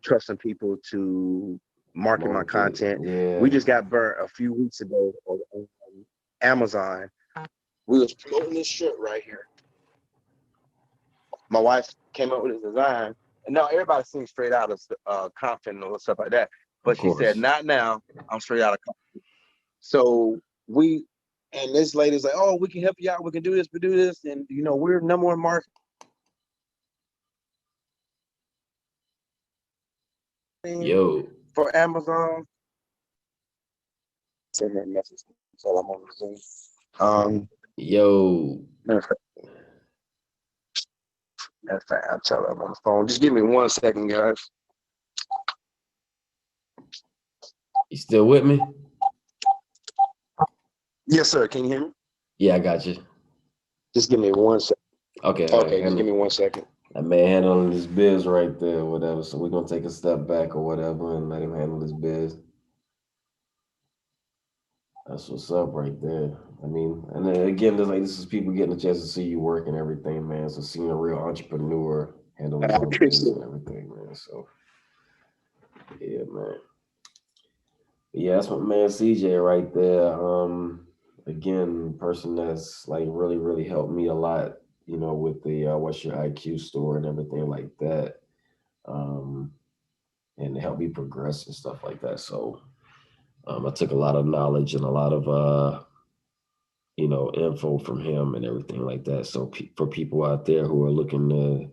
trusting people to market my content. Yeah. We just got burnt a few weeks ago on Amazon. We was promoting this shirt right here. My wife came up with a design, and now everybody's seeing straight out of Compton and stuff like that. But she said, "Not now. I'm straight out of Compton." So and this lady's like, "Oh, we can help you out. We can do this. We do this." And we're number one market for Amazon. Send her a message. So I'm on the Zoom. That's fine. I'll tell her I'm on the phone. Just give me 1 second, guys. You still with me? Yes, sir. Can you hear me? Yeah, I got you. Just give me 1 second. Okay. Okay, just give me 1 second. That man handling his biz right there or whatever. So we're going to take a step back or whatever and let him handle his biz. That's what's up right there. I mean, and then again, this is people getting a chance to see you work and everything, man. So seeing a real entrepreneur handle his own business and everything, man. So yeah, man. Yeah, that's my man C.J. right there. Again, person that's like really, really helped me a lot, with the What's Your IQ store and everything like that. And help me progress and stuff like that. So I took a lot of knowledge and a lot of info from him and everything like that. So for people out there who are looking to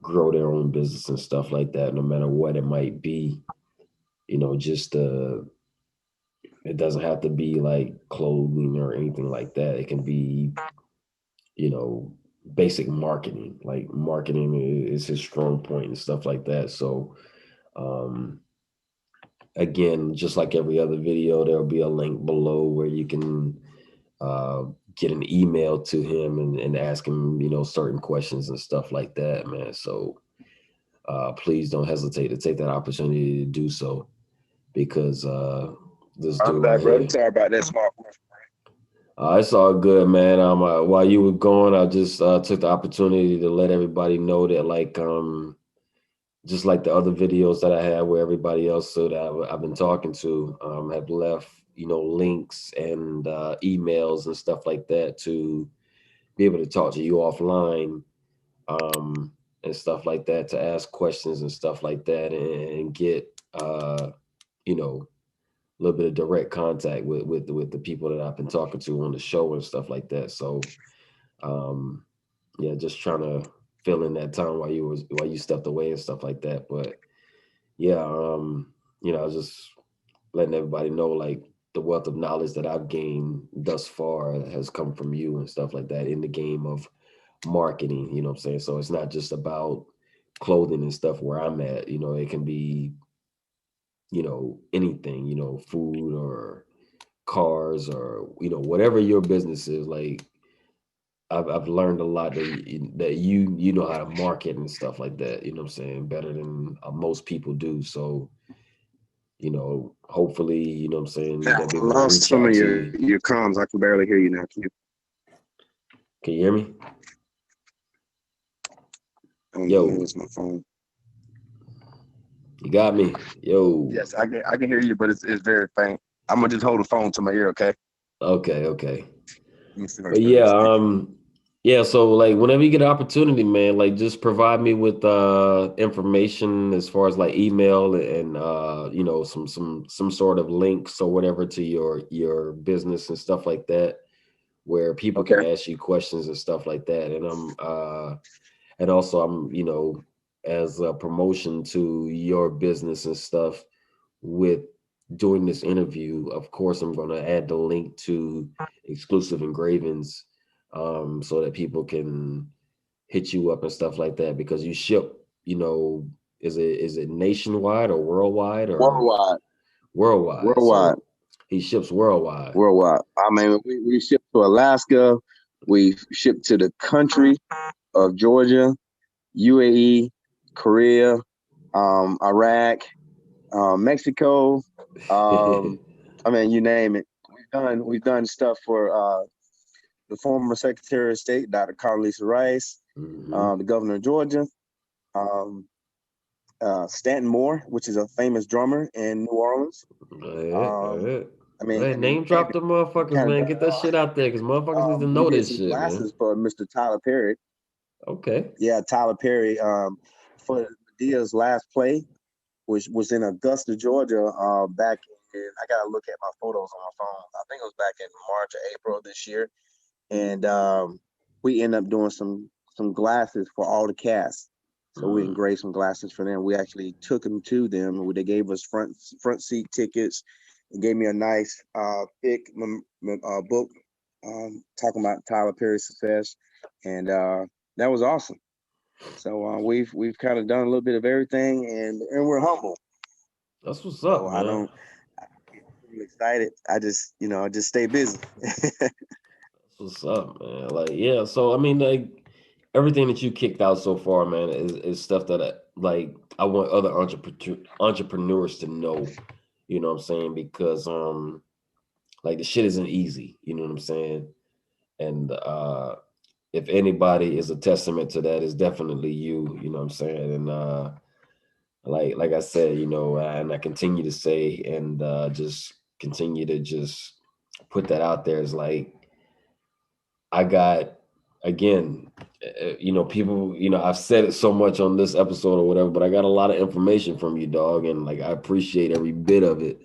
grow their own business and stuff like that, no matter what it might be, just it doesn't have to be like clothing or anything like that. It can be, basic marketing. Like marketing is his strong point and stuff like that. So again, just like every other video, there'll be a link below where you can get an email to him and ask him, certain questions and stuff like that, man. So please don't hesitate to take that opportunity to do so, because this dude right here. Sorry about that small question. It's all good, man. While you were going, I just took the opportunity to let everybody know that, like, just like the other videos that I had where everybody else that I've been talking to have left, links and emails and stuff like that to be able to talk to you offline and stuff like that, to ask questions and stuff like that, and get, a little bit of direct contact with the people that I've been talking to on the show and stuff like that. So, yeah, just trying to fill in that time while you stepped away and stuff like that. But yeah, I was just letting everybody know, like, the wealth of knowledge that I've gained thus far has come from you and stuff like that in the game of marketing, you know what I'm saying? So it's not just about clothing and stuff where I'm at, it can be, anything, food or cars or, whatever your business is. Like, I've learned a lot that you know how to market and stuff like that, you know what I'm saying, better than most people do. So, hopefully, you know what I'm saying, I lost some of your comms. I can barely hear you now. Can you hear me? Yo, it's my phone. You got me. Yo. Yes, I can hear you, but it's very faint. I'm gonna just hold the phone to my ear, okay? Okay. But yeah, so like whenever you get an opportunity, man, like just provide me with information as far as like email and some sort of links or whatever to your business and stuff like that, where people can ask you questions and stuff like that. And I'm as a promotion to your business and stuff with doing this interview, of course, I'm going to add the link to Exclusive Engravings so that people can hit you up and stuff like that, because you ship, is it nationwide or worldwide or worldwide? So he ships worldwide. I mean, we ship to Alaska. We ship to the country of Georgia, UAE, Korea, Iraq, Mexico. I mean, you name it. we've done stuff for the former Secretary of State, Dr. Condoleezza Rice, the governor of Georgia, um, Stanton Moore, which is a famous drummer in New Orleans. I mean, Name drop the motherfuckers, kind man. of Get that shit out there, because motherfuckers need to we know did this some shit, man. classes for Mr. Tyler Perry. Okay. Yeah, Tyler Perry for Medea's last play, which was in Augusta, Georgia, back in, I gotta look at my photos on my phone. I think it was back in March or April of this year. And we ended up doing some glasses for all the cast. So we engraved some glasses for them. We actually took them to them. They gave us front seat tickets. It gave me a nice thick book talking about Tyler Perry's success, and that was awesome. So we've kind of done a little bit of everything, and we're humble. That's what's up, So man. I'm excited. I just stay busy. That's what's up, man. Like, yeah. So I mean, like, everything that you kicked out so far, man, is stuff that I want other entrepreneurs to know. You know what I'm saying? Because like, the shit isn't easy. You know what I'm saying? And if anybody is a testament to that, it's definitely you. You know what I'm saying? And like I said, you know, and I continue to say, and just continue to just put that out there, is like, I got, again, you know, people, you know, I've said it so much on this episode or whatever, but I got a lot of information from you, dog, and like, I appreciate every bit of it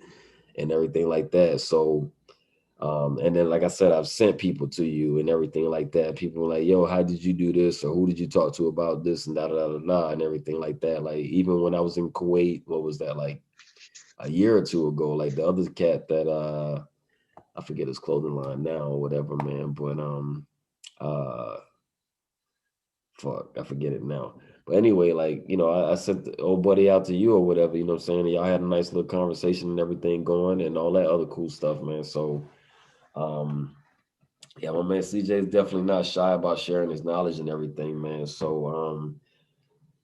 and everything like that. So and then, like I said, I've sent people to you and everything like that. People were like, yo, how did you do this? Or who did you talk to about this? And da da da da and everything like that. Like, even when I was in Kuwait, what was that, like a year or two ago? Like, the other cat that I forget his clothing line now or whatever, man. But uh fuck, I forget it now. But anyway, like, you know, I sent the old buddy out to you or whatever, you know what I'm saying? And y'all had a nice little conversation and everything going and all that other cool stuff, man. So yeah, my man CJ is definitely not shy about sharing his knowledge and everything, man. So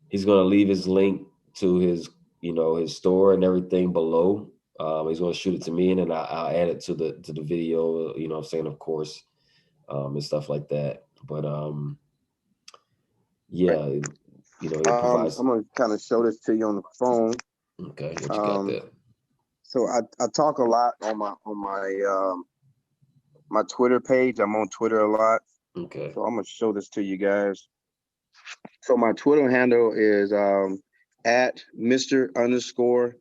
he's gonna leave his link to his, you know, his store and everything below. He's gonna shoot it to me, and then I'll add it to the video. You know what I'm saying, of course, and stuff like that. But yeah, you know, it I'm provides. gonna kind of show this to you on the phone. Okay, what you got there? So I talk a lot on my Twitter page. I'm on Twitter a lot. Okay. So I'm gonna show this to you guys. So my Twitter handle is at Mr. underscore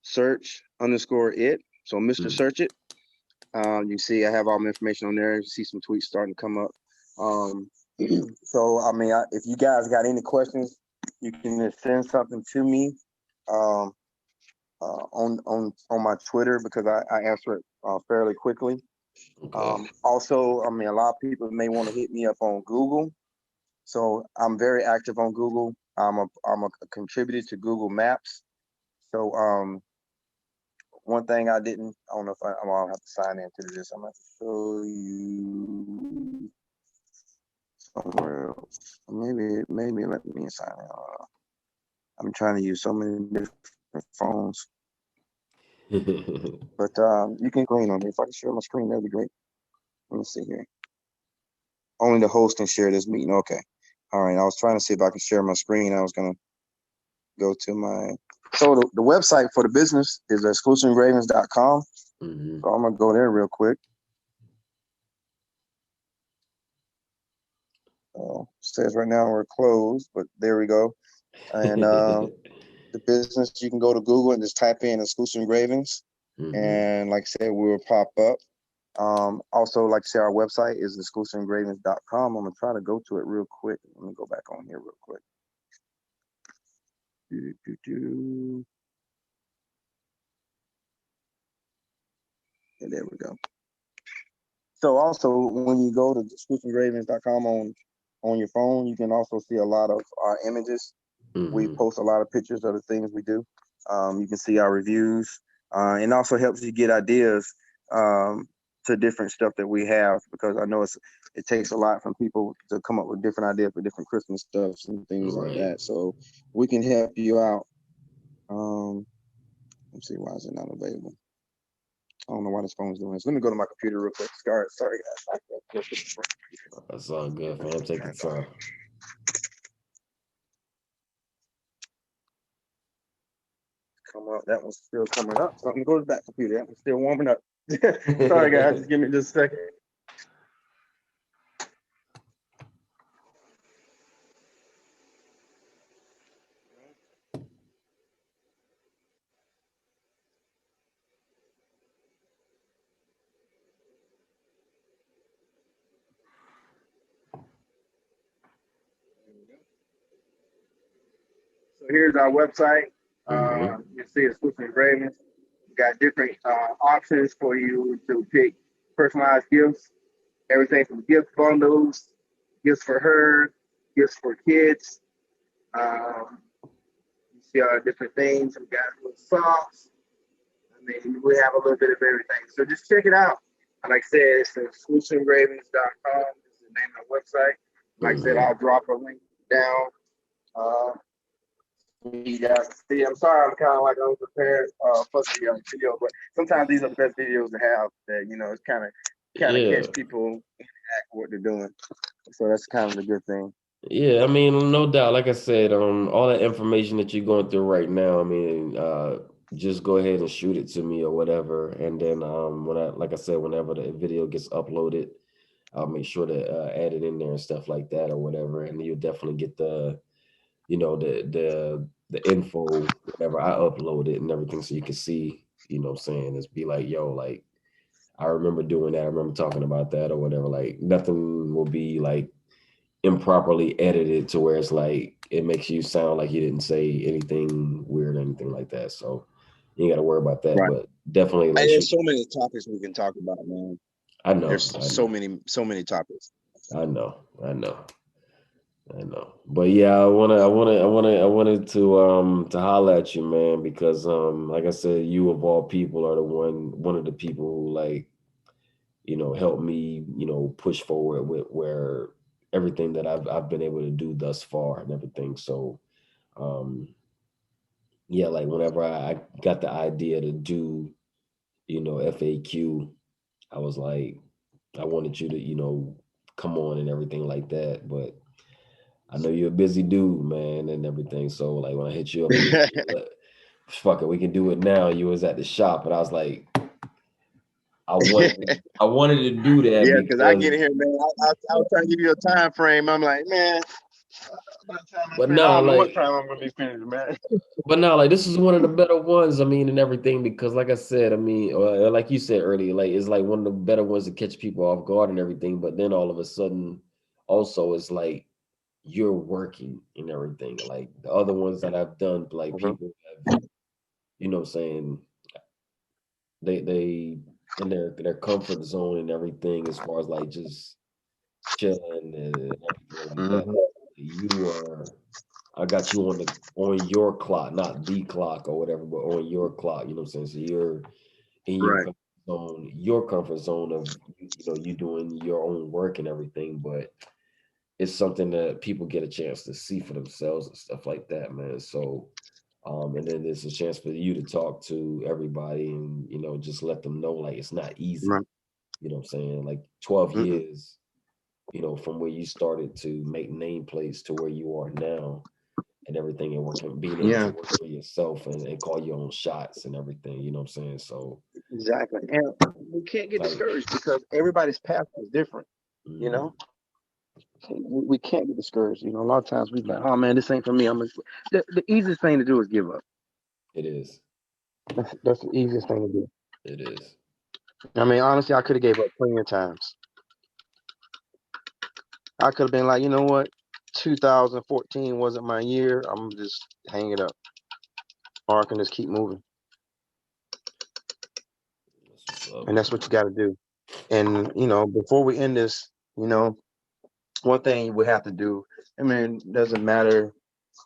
search underscore it. So Mr. Search It. You see I have all my information on there. You see some tweets starting to come up. So I mean, if you guys got any questions, you can just send something to me on my Twitter, because I answer it fairly quickly. Okay. Also, I mean, a lot of people may want to hit me up on Google. So I'm very active on Google. I'm a contributor to Google Maps. So one thing I don't know if I'm gonna have to sign into this. I'm gonna have to show you somewhere else. Maybe let me sign in. I'm trying to use so many different phones. But you can green on me. If I can share my screen, that'd be great. Let me see here. Only the host can share this meeting. Okay. All right. I was trying to see if I could share my screen. I was gonna go to my. So the website for the business is exclusiveengravings.com. So I'm gonna go there real quick. Says right now we're closed, but there we go. And the business, you can go to Google and just type in Exclusive Engravings, and like I said, we will pop up. Also, like I said, our website is exclusiveengravings.com. I'm gonna try to go to it real quick. Let me go back on here real quick. And there we go. So also, when you go to exclusiveengravings.com on your phone, you can also see a lot of our images. We post a lot of pictures of the things we do. You can see our reviews, and also helps you get ideas to different stuff that we have, because I know it takes a lot from people to come up with different ideas for different Christmas stuffs and things like that. So we can help you out. Let's see, why is it not available? I don't know why this phone's doing this. Let me go to my computer real quick. Sorry guys. That's all good, fam. Take your time. Come up. That one's still coming up. So I'm gonna go to the back computer. That one's still warming up. Sorry guys, just give me just a second. So here's our website. You see Exclusive Engravings. We got different options for you to pick personalized gifts. Everything from gift bundles, gifts for her, gifts for kids. You see our different things. We got little socks. I mean, we have a little bit of everything. So just check it out. Like I said, it's exclusiveengravings.com. Is the name of the website. Like I said, I'll drop a link down. You guys see, I'm sorry, I'm kind of like unprepared for the video, but sometimes these are the best videos to have. That it's kind of catch people in the act what they're doing. So that's kind of a good thing. Yeah, I mean, no doubt. Like I said, all that information that you're going through right now, I mean, just go ahead and shoot it to me or whatever, and then like I said, whenever the video gets uploaded, I'll make sure to add it in there and stuff like that or whatever, and you'll definitely get the info whenever I upload it and everything, so you can see, what I'm saying, it's be like, yo, like, I remember doing that, I remember talking about that or whatever. Like, nothing will be like improperly edited to where it's like it makes you sound like you didn't say anything weird or anything like that. So you ain't got to worry about that. Right. But definitely, like, there's so many topics we can talk about, man. I know. There's so many topics. I know. But yeah, I wanted to holler at you, man, because like I said, you of all people are one of the people who, like, helped me, push forward with where everything that I've been able to do thus far and everything. So yeah, like whenever I got the idea to do, FAQ, I was like, I wanted you to, come on and everything like that. But I know you're a busy dude, man, and everything. So like when I hit you up, you was like, fuck it, we can do it now. You was at the shop, and I was like, I wanted to do that. Yeah, because I get in here, man. I was trying to give you a time frame. I'm like, man, by the time I don't know what time I'm gonna be finished, man. But no, like, this is one of the better ones. I mean, and everything, because like I said, I mean, like you said earlier, like, it's like one of the better ones to catch people off guard and everything. But then all of a sudden, also, it's like you're working and everything. Like the other ones that I've done, like people have, saying they in their comfort zone and everything, as far as like just chilling and everything like that. I got you on your clock, not the clock or whatever, but on your clock. You know what I'm saying? So you're in your comfort zone of you doing your own work and everything, but it's something that people get a chance to see for themselves and stuff like that, man. So and then there's a chance for you to talk to everybody and just let them know, like, it's not easy. Right. You know what I'm saying? Like 12 years, from where you started to make nameplates to where you are now and everything, and being able to work for yourself and call your own shots and everything, you know what I'm saying? So exactly. And we can't get discouraged because everybody's path is different, we can't get discouraged. A lot of times we're like, oh man, this ain't for me. The easiest thing to do is give up. It is. That's the easiest thing to do. It is. I mean, honestly, I could have gave up plenty of times. I could have been like, you know what, 2014 wasn't my year. I'm just hang it up, or I can just keep moving. And that's what you got to do. And before we end this, one thing we have to do. I mean, it doesn't matter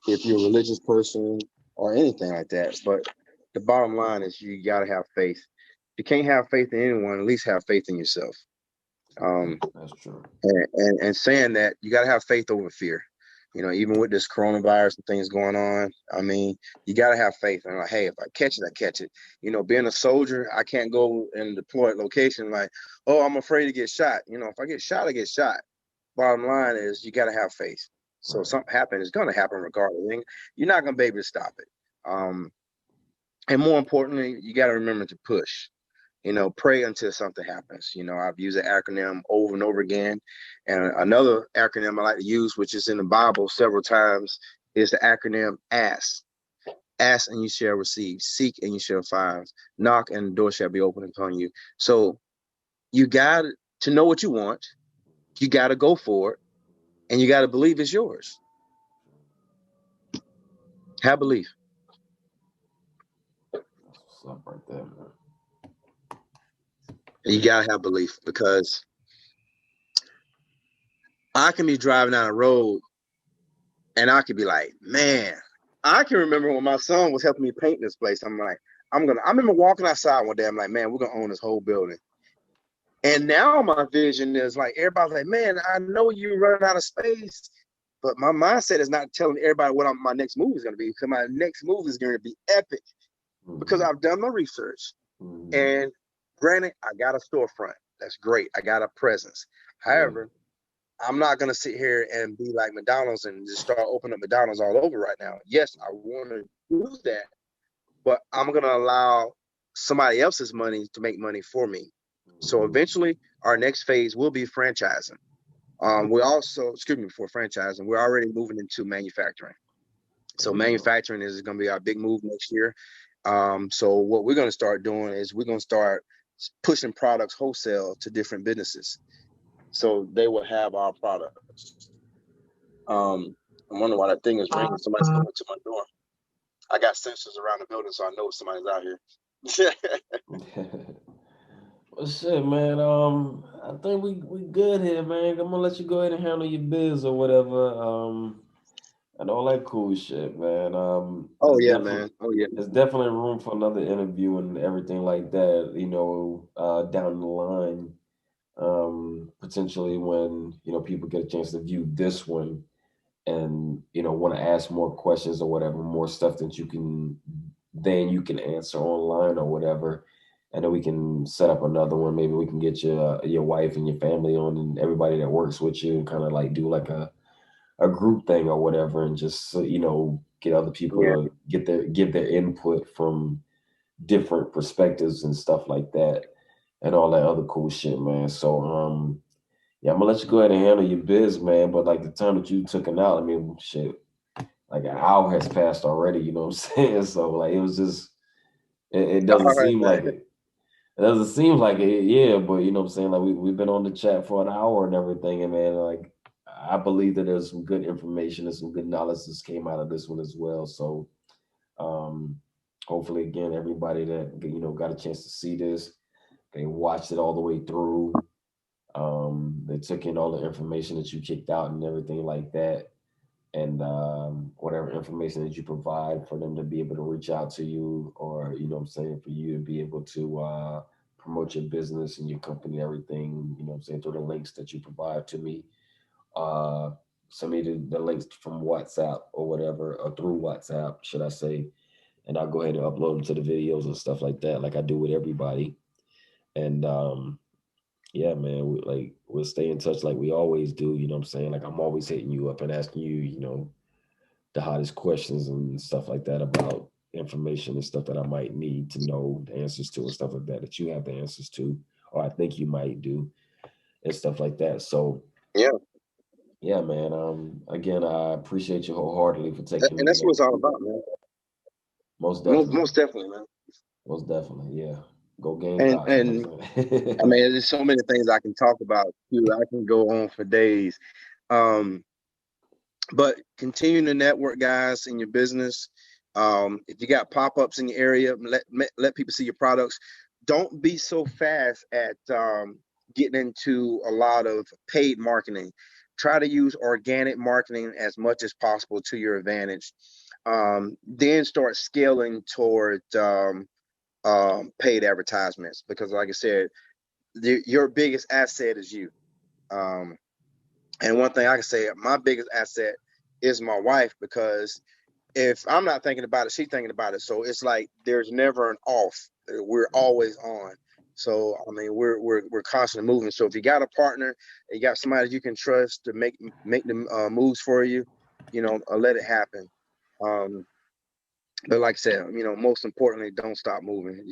if you're a religious person or anything like that, but the bottom line is you got to have faith. You can't have faith in anyone, at least have faith in yourself. That's true. And saying that, you got to have faith over fear. You know, even with this coronavirus and things going on, I mean, you got to have faith. And like, hey, if I catch it, I catch it. You know, being a soldier, I can't go and deploy at location like, oh, I'm afraid to get shot. You know, if I get shot, I get shot. Bottom line is you got to have faith. So Right. something happens, it's going to happen regardless. You're not going to be able to stop it. And more importantly, you got to remember to push. You know, pray until something happens. You know, I've used the acronym over and over again. And another acronym I like to use, which is in the Bible several times, is the acronym ASK. Ask and you shall receive. Seek and you shall find. Knock and the door shall be opened upon you. So you got to know what you want. You got to go for it. And you got to believe it's yours. Have belief. That's what's up right there, man. You got to have belief, because I can be driving down a road and I could be like, man, I can remember when my son was helping me paint this place. I'm like, I remember walking outside one day. I'm like, man, we're going to own this whole building. And now my vision is like, everybody's like, man, I know you're running out of space. But my mindset is not telling everybody what my next move is going to be, because my next move is going to be epic, because I've done my research. And granted, I got a storefront. That's great. I got a presence. However, I'm not going to sit here and be like McDonald's and just start opening up McDonald's all over right now. Yes, I want to do that, but I'm going to allow somebody else's money to make money for me. So eventually, our next phase will be franchising. We're franchising, we're already moving into manufacturing. So manufacturing is going to be our big move next year. So what we're going to start doing is we're going to start pushing products wholesale to different businesses, so they will have our products. I'm wondering why that thing is ringing. Somebody's coming to my door. I got sensors around the building, so I know somebody's out here. Well, shit, man. I think we good here, man. I'm gonna let you go ahead and handle your biz or whatever. And all that cool shit, man. Oh yeah, man. Oh yeah. There's definitely room for another interview and everything like that. You know, down the line, potentially when people get a chance to view this one and want to ask more questions or whatever, more stuff that you can answer online or whatever. And then we can set up another one. Maybe we can get your wife and your family on and everybody that works with you, and kind of like do like a group thing or whatever, and just get other people to give their input from different perspectives and stuff like that, and all that other cool shit, man. So yeah, I'm gonna let you go ahead and handle your biz, man. But like the time that you took it out, I mean, shit, like an hour has passed already. You know what I'm saying? So like it was just, it doesn't seem like it. It doesn't seem like it, yeah. But you know what I'm saying? Like we've been on the chat for an hour and everything, and man, like I believe that there's some good information and some good knowledge that came out of this one as well. So hopefully, again, everybody that got a chance to see this, they watched it all the way through. They took in all the information that you kicked out and everything like that, and whatever information that you provide for them to be able to reach out to you, or what I'm saying, for you to be able to promote your business and your company and everything, what I'm saying, through the links that you provide to me. Send me the links from WhatsApp or whatever, or through WhatsApp, should I say, and I'll go ahead and upload them to the videos and stuff like that, like I do with everybody. And yeah, man, we'll stay in touch like we always do. You know what I'm saying? Like I'm always hitting you up and asking you, the hottest questions and stuff like that about information and stuff that I might need to know the answers to, and stuff like that you have the answers to, or I think you might do, and stuff like that. So yeah, man. Again, I appreciate you wholeheartedly for taking. And that's what it's all about, man. Most definitely. Most definitely, man. Most definitely, yeah. Go Gamecocks. And I mean, there's so many things I can talk about too. I can go on for days. But continue to network, guys, in your business. If you got pop-ups in your area, let people see your products. Don't be so fast at getting into a lot of paid marketing. Try to use organic marketing as much as possible to your advantage. Then start scaling toward paid advertisements, because like I said, your biggest asset is you. And one thing I can say, my biggest asset is my wife, because if I'm not thinking about it, she's thinking about it. So it's like there's never an off. We're always on. So I mean, we're constantly moving. So if you got a partner, you got somebody you can trust to make the moves for you, let it happen. Um, but like I said, most importantly, don't stop moving.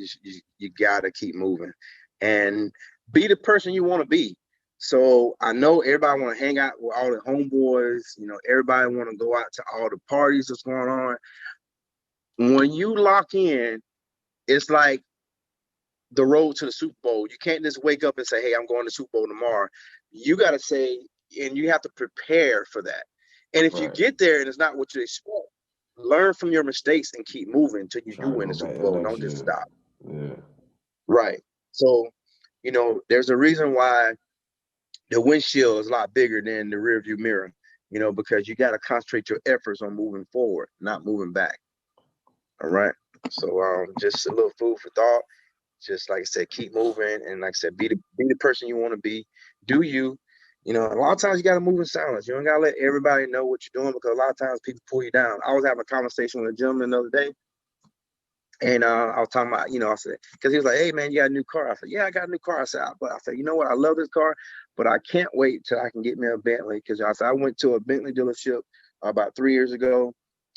You gotta keep moving, and be the person you want to be. So I know everybody want to hang out with all the homeboys. Everybody want to go out to all the parties that's going on. When you lock in, it's like the road to the Super Bowl. You can't just wake up and say, "Hey, I'm going to Super Bowl tomorrow." You got to say, and you have to prepare for that. And if you Right. get there and it's not what you expect, learn from your mistakes and keep moving until you Try do to win go the Super back the Bowl. next Don't just year. stop. Yeah. Right. So, there's a reason why the windshield is a lot bigger than the rearview mirror. Because you got to concentrate your efforts on moving forward, not moving back. All right. So, just a little food for thought. Just like I said, keep moving, and like I said, be the person you want to be. Do you? A lot of times you got to move in silence. You don't got to let everybody know what you're doing, because a lot of times people pull you down. I was having a conversation with a gentleman the other day, and I was talking about, I said, because he was like, "Hey man, you got a new car?" I said, "Yeah, I got a new car." But I said, "You know what? I love this car, but I can't wait till I can get me a Bentley." Because I said I went to a Bentley dealership about 3 years ago,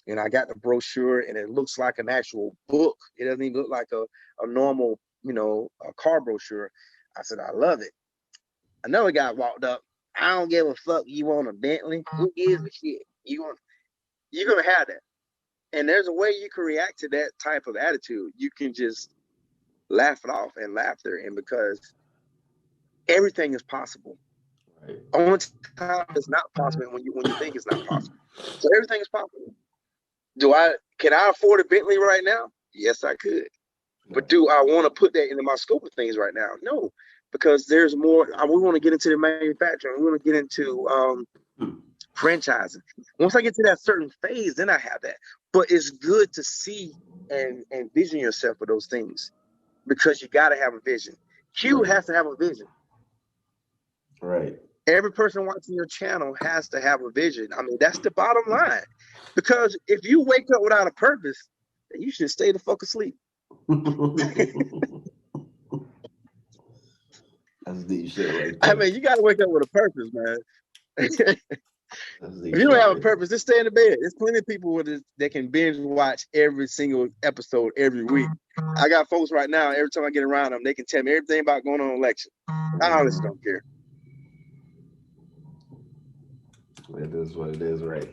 and I got the brochure, and it looks like an actual book. It doesn't even look like a normal, a car brochure. I said, "I love it." Another guy walked up. "I don't give a fuck. You want a Bentley? Who gives a shit? You're gonna have that." And there's a way you can react to that type of attitude. You can just laugh it off and laughter, and because everything is possible. Right. Only time it's not possible when you think it's not possible. So everything is possible. Can I afford a Bentley right now? Yes, I could. Yeah. But do I want to put that into my scope of things right now? No, because there's more. We want to get into the manufacturing. We want to get into franchising. Once I get to that certain phase, then I have that. But it's good to see and vision yourself for those things, because you got to have a vision. Q Right. has to have a vision. Right. Every person watching your channel has to have a vision. I mean, that's the bottom line. Because if you wake up without a purpose, then you should stay the fuck asleep. That's deep shit right I there. mean, you got to wake up with a purpose, man. That's If deep you don't shit have a right there. purpose, just stay in the bed. There's plenty of people that can binge watch every single episode every week. I got folks right now, every time I get around them, they can tell me everything about going on election. I honestly don't care. It is what it is, right?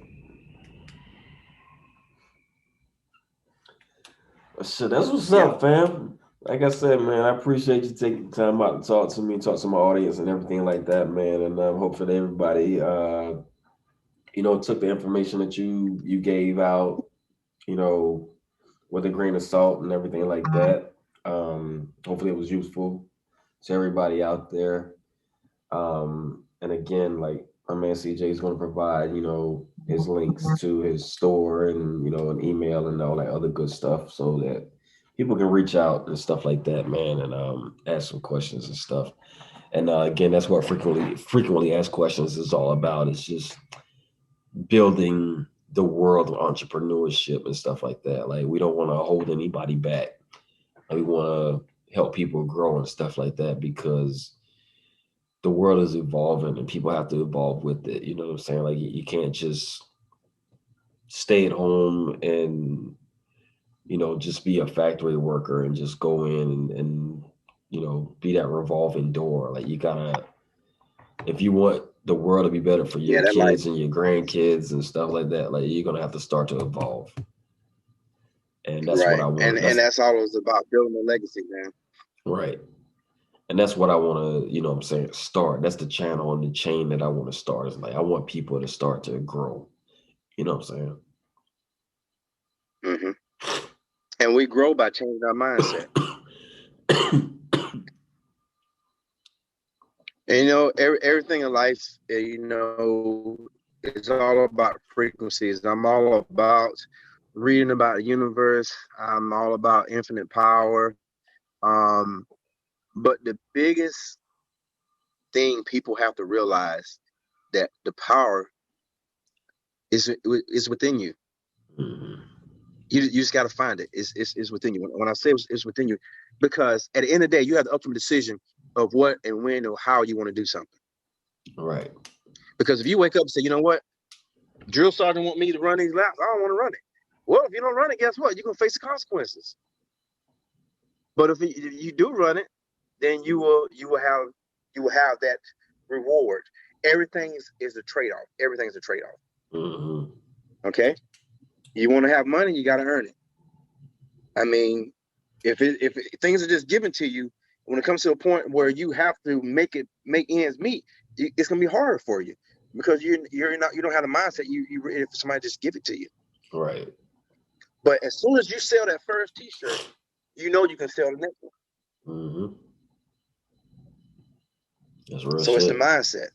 Shit, that's what's Yeah. up, fam. Like I said, man, I appreciate you taking the time out to talk to me, talk to my audience, and everything like that, man. And hopefully everybody, took the information that you gave out, you know, with a grain of salt and everything like that. Hopefully it was useful to everybody out there. And again, like my man CJ is going to provide, his links to his store and, an email and all that other good stuff so that people can reach out and stuff like that, man, and ask some questions and stuff. And again, that's what frequently asked questions is all about. It's just building the world of entrepreneurship and stuff like that. Like we don't want to hold anybody back. We want to help people grow and stuff like that because the world is evolving and people have to evolve with it. You know what I'm saying? Like you can't just stay at home and just be a factory worker and just go in and be that revolving door. Like you gotta, if you want the world to be better for Yeah, your that life. kids and your grandkids and stuff like that, like you're gonna have to start to evolve. And that's what Right. I And want. and That's that's all it's about, building a legacy, man. right. And that's what I want to, what I'm saying, start. That's the channel and the chain that I want to start. Is like I want people to start to grow. You know what I'm Hmm. And we grow by changing our mindset. saying? And everything in life, is all about frequencies. I'm all about reading about the universe. I'm all about infinite power. Um, but the biggest thing people have to realize that the power It's within you. Mm-hmm. You just got to find it. It's within you. When I say it's within you, because at the end of the day, you have the ultimate decision of what and when or how you want to do something. Right. Because if you wake up and say, you know what, drill sergeant want me to run these laps, I don't want to run it. Well, if you don't run it, guess what? You're gonna face the consequences. But if you do run it, then you will have that reward. Everything is a trade off. Everything's a trade off. Mm-hmm. Okay, you want to have money, you got to earn it. I mean, if things are just given to you, when it comes to a point where you have to make ends meet, it's gonna be harder for you because you don't have the mindset you if somebody just give it to you. Right. But as soon as you sell that first T-shirt, you know you can sell the next one. Mm-hmm. That's real So it's the shit. mindset.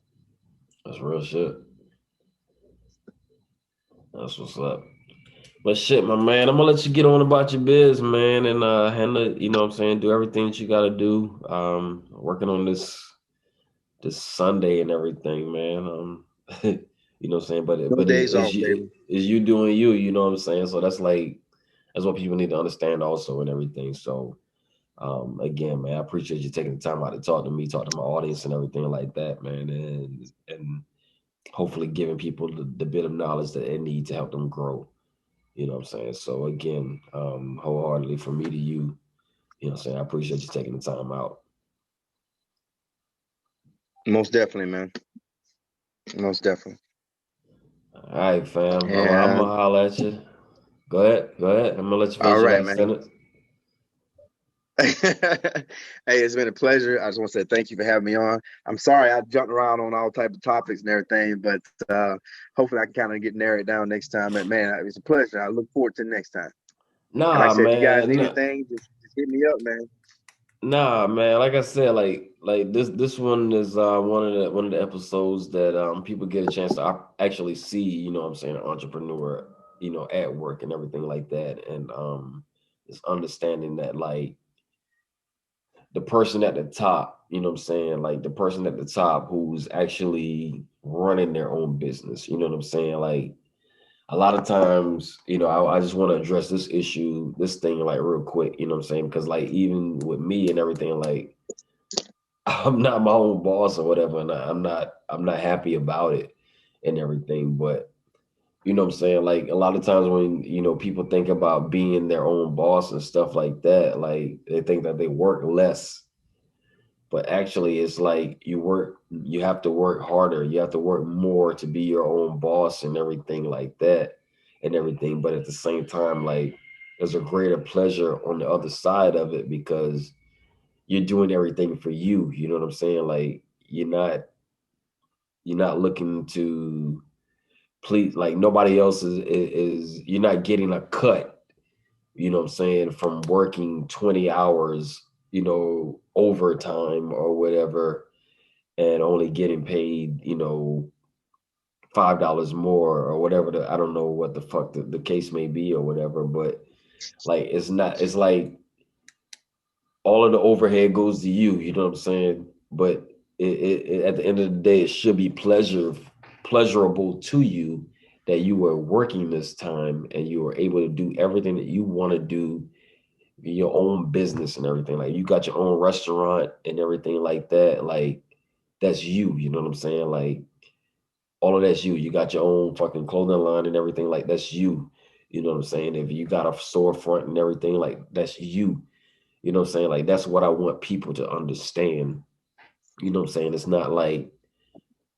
That's real shit. That's what's up. But shit, my man, I'm gonna let you get on about your biz, man, and handle, you know what I'm saying, do everything that you gotta do. Working on this Sunday and everything, man. You know what I'm saying? No But days off, baby. is you doing you, you know what I'm saying? So that's what people need to understand also and everything. So again, man, I appreciate you taking the time out to talk to me, talk to my audience and everything like that, man. And hopefully giving people the bit of knowledge that they need to help them grow. You know what I'm saying? So again, wholeheartedly from me to you, you know what I'm saying? I appreciate you taking the time out. Most definitely, man. Most definitely. All right, fam. I'm And gonna holler at you. Go ahead. Go ahead. I'm gonna let you all finish your right, last man. sentence. Hey, it's been a pleasure. I just want to say thank you for having me on. I'm sorry I jumped around on all type of topics and everything, but hopefully I can kind of get narrowed down next time. But man, it's a pleasure. I look forward to the next time. And like I Nah, said, if you guys man. need anything, just hit me up, man. Nah, man. Like I said, like this one is one of the episodes that people get a chance to actually see, you know what I'm saying, an entrepreneur, you know, at work and everything like that. And it's understanding that like the person at the top, you know what I'm saying? Like the person at the top who's actually running their own business, you know what I'm saying? Like a lot of times, you know, I just want to address this issue, this thing like real quick, you know what I'm saying? Because like even with me and everything, like I'm not my own boss or whatever, and I'm not happy about it and everything. But you know what I'm saying? Like a lot of times when, you know, people think about being their own boss and stuff like that, like they think that they work less, but actually it's like you have to work harder, you have to work more to be your own boss and everything like that and everything. But at the same time, like there's a greater pleasure on the other side of it because you're doing everything for you, you know what I'm saying? Like you're not looking to please, like nobody else is you're not getting a cut, you know what I'm saying, from working 20 hours, you know, overtime or whatever, and only getting paid, you know, $5 more or whatever. I don't know what the fuck the case may be or whatever, but like it's not. It's like all of the overhead goes to you. You know what I'm saying? But at the end of the day, it should be pleasurable to you that you were working this time and you were able to do everything that you want to do, your own business and everything. Like you got your own restaurant and everything like that. Like that's you. You know what I'm saying? Like all of that's you. You got your own fucking clothing line and everything. Like that's you. You know what I'm saying? If you got a storefront and everything, like that's you. You know what I'm saying? Like that's what I want people to understand. You know what I'm saying? It's not like,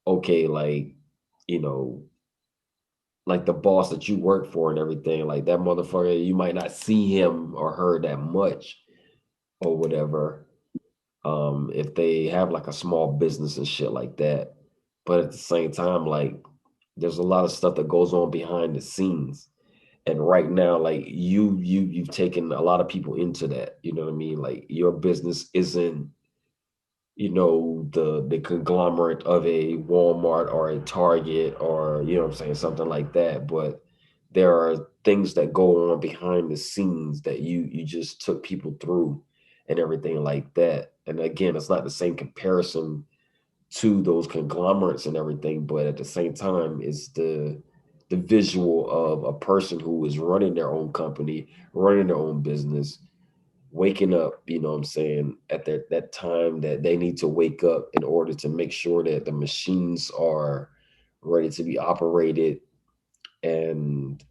okay, like, you know, like the boss that you work for and everything, like that motherfucker, you might not see him or her that much or whatever. If they have like a small business and shit like that. But at the same time, like there's a lot of stuff that goes on behind the scenes. And right now, like you've taken a lot of people into that. You know what I mean? Like your business isn't, you know, the conglomerate of a Walmart or a Target or, you know what I'm saying, something like that. But there are things that go on behind the scenes that you just took people through and everything like that. And again, it's not the same comparison to those conglomerates and everything, but at the same time, it's the the visual of a person who is running their own company, running their own business, waking up, you know what I'm saying, at that time that they need to wake up in order to make sure that the machines are ready to be operated and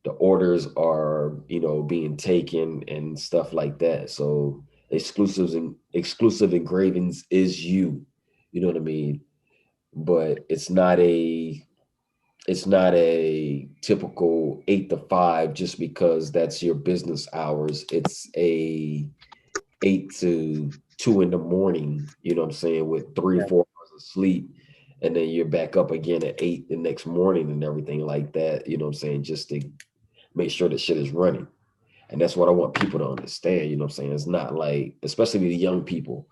the orders are, you know, being taken and stuff like that. So exclusive engravings is you know what I mean? But it's not a typical 8 to 5 just because that's your business hours. It's a 8 to 2 in the morning, you know what I'm saying, with three, Yeah. 4 hours of sleep. And then you're back up again at 8 the next morning and everything like that, you know what I'm saying, just to make sure the shit is running. And that's what I want people to understand, you know what I'm saying? It's not like, especially the young people,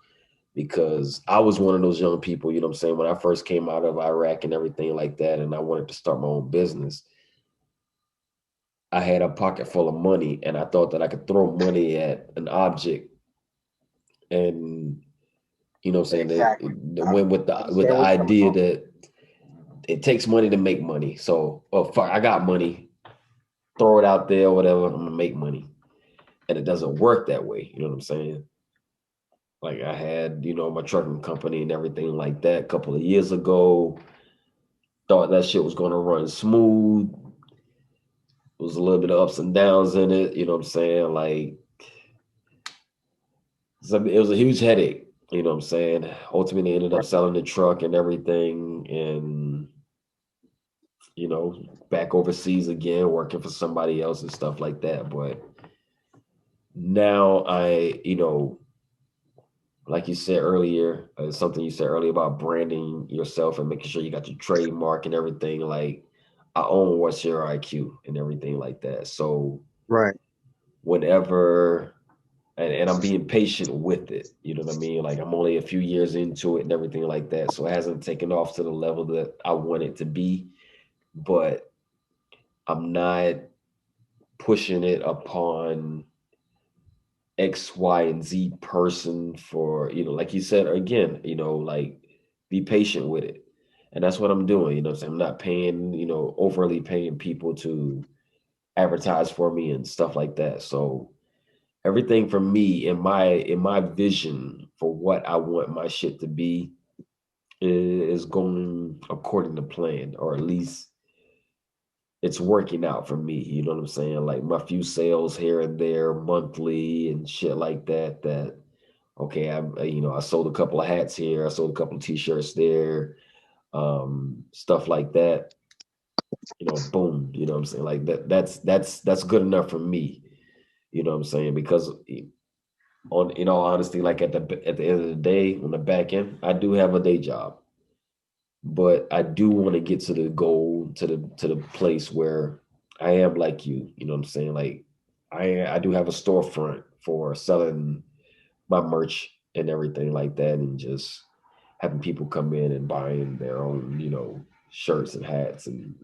because I was one of those young people, you know what I'm saying, when I first came out of Iraq and everything like that, and I wanted to start my own business. I had a pocket full of money and I thought that I could throw money at an object and you know what I'm saying, Exactly. that went with I the understand where you're coming idea from. that it takes money to make money. So, oh fuck, I got money, throw it out there, whatever, I'm gonna make money. And it doesn't work that way. You know what I'm saying? Like I had, you know, my trucking company and everything like that a couple of years ago. Thought that shit was gonna run smooth. It was a little bit of ups and downs in it. You know what I'm saying? Like it was a huge headache. You know what I'm saying? Ultimately, ended up Right. selling the truck and everything, and you know, back overseas again, working for somebody else and stuff like that. But now you know, like you said earlier, something you said earlier about branding yourself and making sure you got your trademark and everything. Like, I own What's Your IQ and everything like that. So Right. whenever, and I'm being patient with it, you know what I mean? Like, I'm only a few years into it and everything like that. So it hasn't taken off to the level that I want it to be, but I'm not pushing it upon X, Y, and Z person for, you know, like you said, again, you know, like be patient with it. And that's what I'm doing. You know what I'm saying? I'm not paying, you know, overly paying people to advertise for me and stuff like that. So everything from me in my vision for what I want my shit to be is going according to plan, or at least it's working out for me. You know what I'm saying? Like my few sales here and there monthly and shit like that. That okay, you know, I sold a couple of hats here, I sold a couple of t-shirts there, stuff like that. You know, boom. You know what I'm saying? Like that's good enough for me. You know what I'm saying? Because on in all honesty, like at the end of the day, on the back end, I do have a day job, but I do want to get to the goal, to the place where I am like you know what I'm saying? Like I do have a storefront for selling my merch and everything like that, and just having people come in and buying their own, you know, shirts and hats and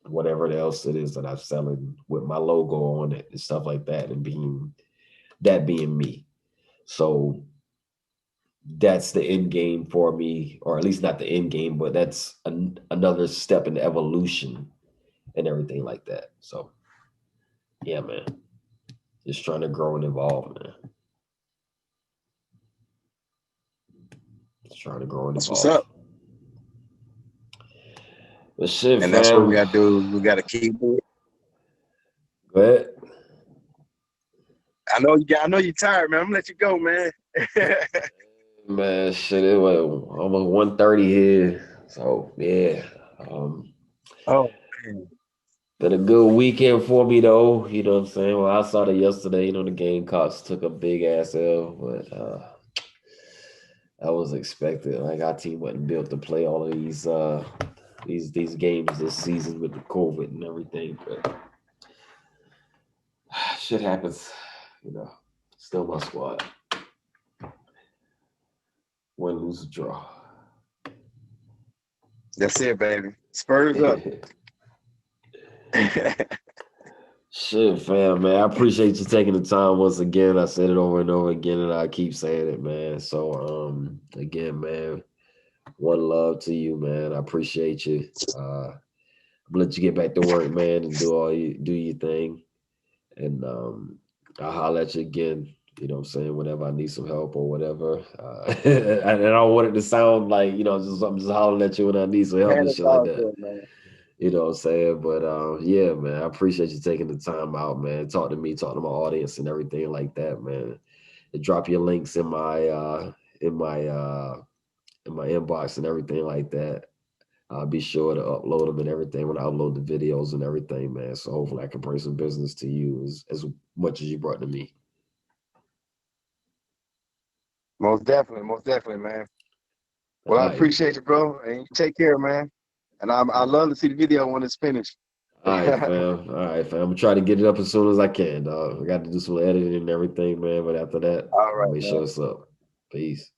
whatever else it is that I'm selling with my logo on it and stuff like that, and being me. So that's the end game for me, or at least not the end game, but that's another step in the evolution and everything like that. So yeah, man, just trying to grow and evolve, man. Just trying to grow and That's what's evolve. up. But shit, And that's what we fam. gotta do. We gotta keep it. Go ahead. I know you're tired, man. I'm gonna let you go, man. Man, shit, it was almost 1:30 here. So yeah. Um, Oh man. been a good weekend for me though. You know what I'm saying? Well, I saw that yesterday, you know, the Gamecocks took a big ass L, but that was expected. Like our team wasn't built to play all of these games this season with the COVID and everything. But shit happens, you know. Still my squad. Win, lose, or draw. That's it, baby. Spurs up. Shit, fam, man. I appreciate you taking the time once again. I said it over and over again, and I keep saying it, man. So, again, man, one love to you, man. I appreciate you. let you get back to work, man, and do your thing. And I'll holler at you again. You know what I'm saying? Whenever I need some help or whatever. And I don't want it to sound like, I'm just hollering at you when I need some help Man, and it's shit like all that. good, man. You know what I'm saying? But yeah, man, I appreciate you taking the time out, man. Talk to me, talk to my audience and everything like that, man. And drop your links in my in my inbox and everything like that. I'll be sure to upload them and everything when I upload the videos and everything, man. So hopefully I can bring some business to you as much as you brought to me. Most definitely, man. All Well, I right. appreciate you, bro, and you take care, man. And I love to see the video when it's finished. All right, fam. All right, fam. I'm gonna try to get it up as soon as I can, dog. I got to do some editing and everything, man. But after that, All I'll right, make man. sure it's up. Peace.